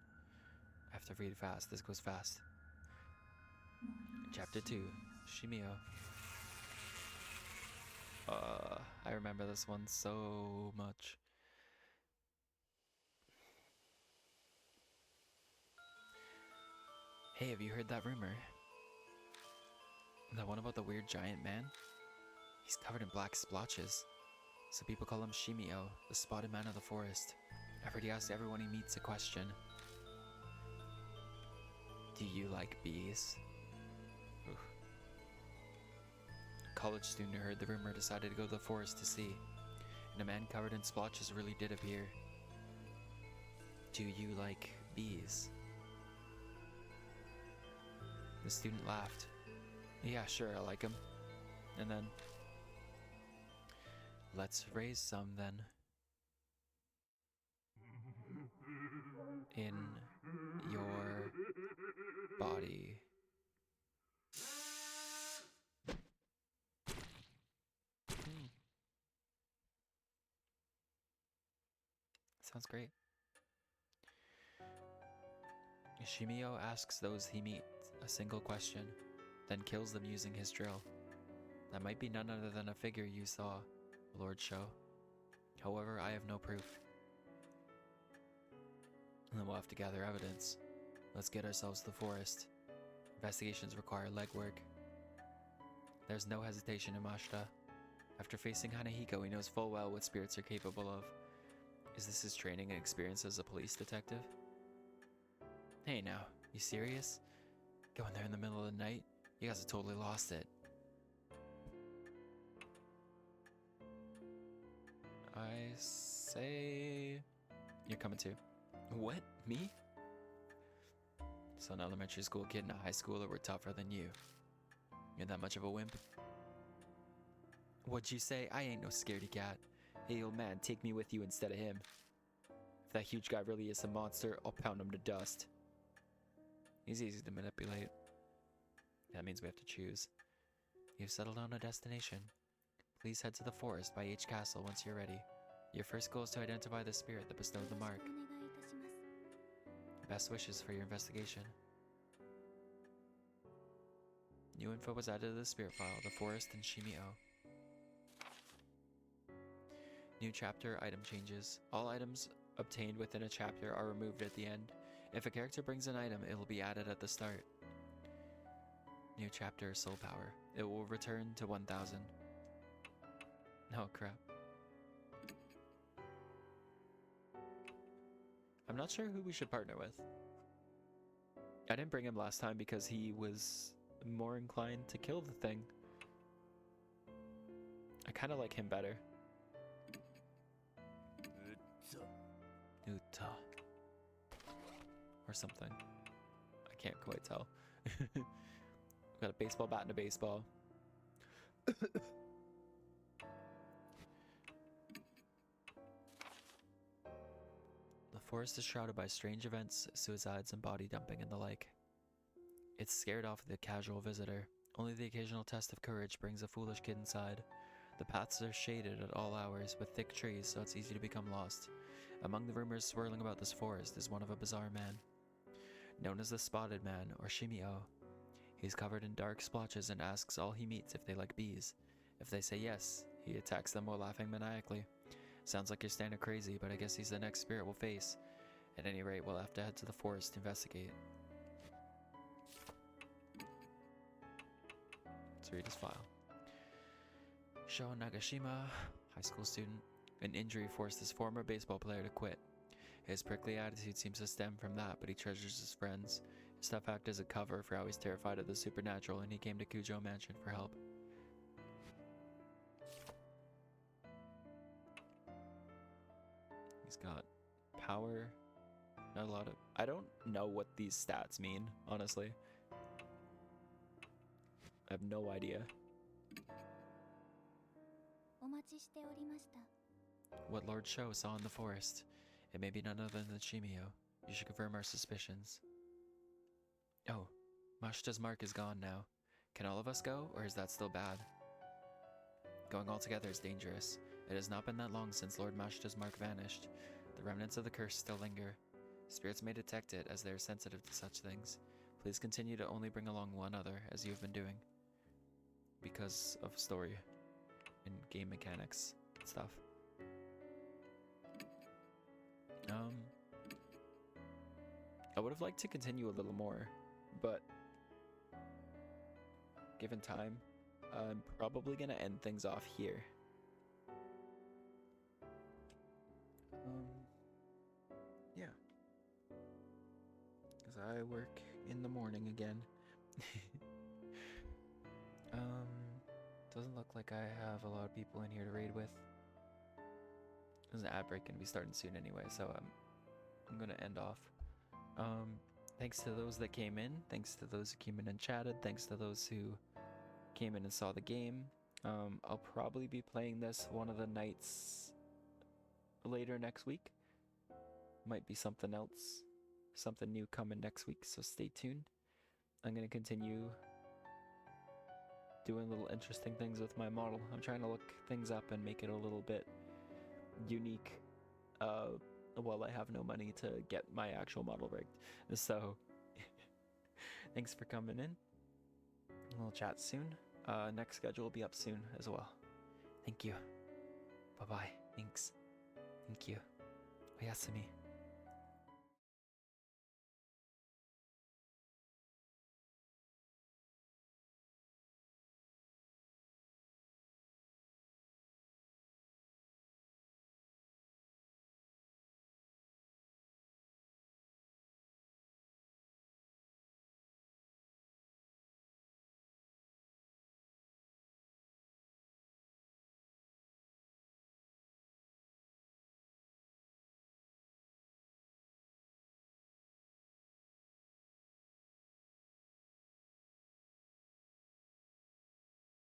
Speaker 1: I have to read fast. This goes fast. Chapter 2. Shimio. I remember this one so much. Hey, have you heard that rumor? That one about the weird giant man? He's covered in black splotches. So people call him Shimio, the spotted man of the forest. I've heard he asks everyone he meets a question. Do you like bees? Oof. A college student who heard the rumor decided to go to the forest to see. And a man covered in splotches really did appear. Do you like bees? The student laughed. Yeah, sure, I like them. And then, let's raise some then. In your body. Sounds great. Shimio asks those he meets a single question, then kills them using his drill. That might be none other than a figure you saw, Lord Sho. However, I have no proof. And then we'll have to gather evidence. Let's get ourselves to the forest. Investigations require legwork. There's no hesitation in Mashita. After facing Hanahiko, he knows full well what spirits are capable of. Is this his training and experience as a police detective? Hey now, you serious? Going there in the middle of the night? You guys have totally lost it. I say... You're coming too. What? Me? So an elementary school kid and a high schooler were tougher than you. You're that much of a wimp? What'd you say? I ain't no scaredy cat. Hey old man, take me with you instead of him. If that huge guy really is a monster, I'll pound him to dust. He's easy to manipulate. That means we have to choose. You've settled on a destination. Please head to the forest by H Castle once you're ready. Your first goal is to identify the spirit that bestowed the mark. Best wishes for your investigation. New info was added to the spirit file, the forest and Shimio. New chapter item changes. All items obtained within a chapter are removed at the end. If a character brings an item, it will be added at the start. New chapter soul power. It will return to 1000. Oh crap. I'm not sure who we should partner with. I didn't bring him last time because he was more inclined to kill the thing. I kind of like him better. Uta. Or something. I can't quite tell. Got a baseball bat and a baseball. The forest is shrouded by strange events, suicides, and body dumping and the like. It's scared off the casual visitor. Only the occasional test of courage brings a foolish kid inside. The paths are shaded at all hours with thick trees, so it's easy to become lost. Among the rumors swirling about this forest is one of a bizarre man. Known as the Spotted Man, or Shimio. He's covered in dark splotches and asks all he meets if they like bees. If they say yes, he attacks them while laughing maniacally. Sounds like you're standing crazy, but I guess he's the next spirit we'll face. At any rate, we'll have to head to the forest to investigate. Let's read his file. Sho Nagashima, high school student. An injury forced his former baseball player to quit. His prickly attitude seems to stem from that, but he treasures his friends. His stuff acted as a cover for how he's terrified of the supernatural, and he came to Kujo Mansion for help. He's got power, not a lot of... I don't know what these stats mean, honestly. I have no idea. What Lord Sho saw in the forest. It may be none other than Shimio. You should confirm our suspicions. Oh, Mashita's mark is gone now. Can all of us go, or is that still bad? Going all together is dangerous. It has not been that long since Lord Mashita's mark vanished. The remnants of the curse still linger. Spirits may detect it as they are sensitive to such things. Please continue to only bring along one other, as you have been doing. Because of story and game mechanics and stuff. I would have liked to continue a little more, but given time, I'm probably gonna end things off here. Yeah. Because I work in the morning again. Doesn't look like I have a lot of people in here to raid with. There's an ad break gonna be starting soon anyway, so I'm gonna end off. Thanks to those that came in, thanks to those who came in and chatted, thanks to those who came in and saw the game. I'll probably be playing this one of the nights later next week. Might be something else, something new coming next week, so stay tuned. I'm gonna continue doing little interesting things with my model. I'm trying to look things up and make it a little bit unique while I have no money to get my actual model rigged. So thanks for coming in. We'll chat soon. Next schedule will be up soon as well. Thank you. Bye-bye. Thanks. Thank you. Oyasumi.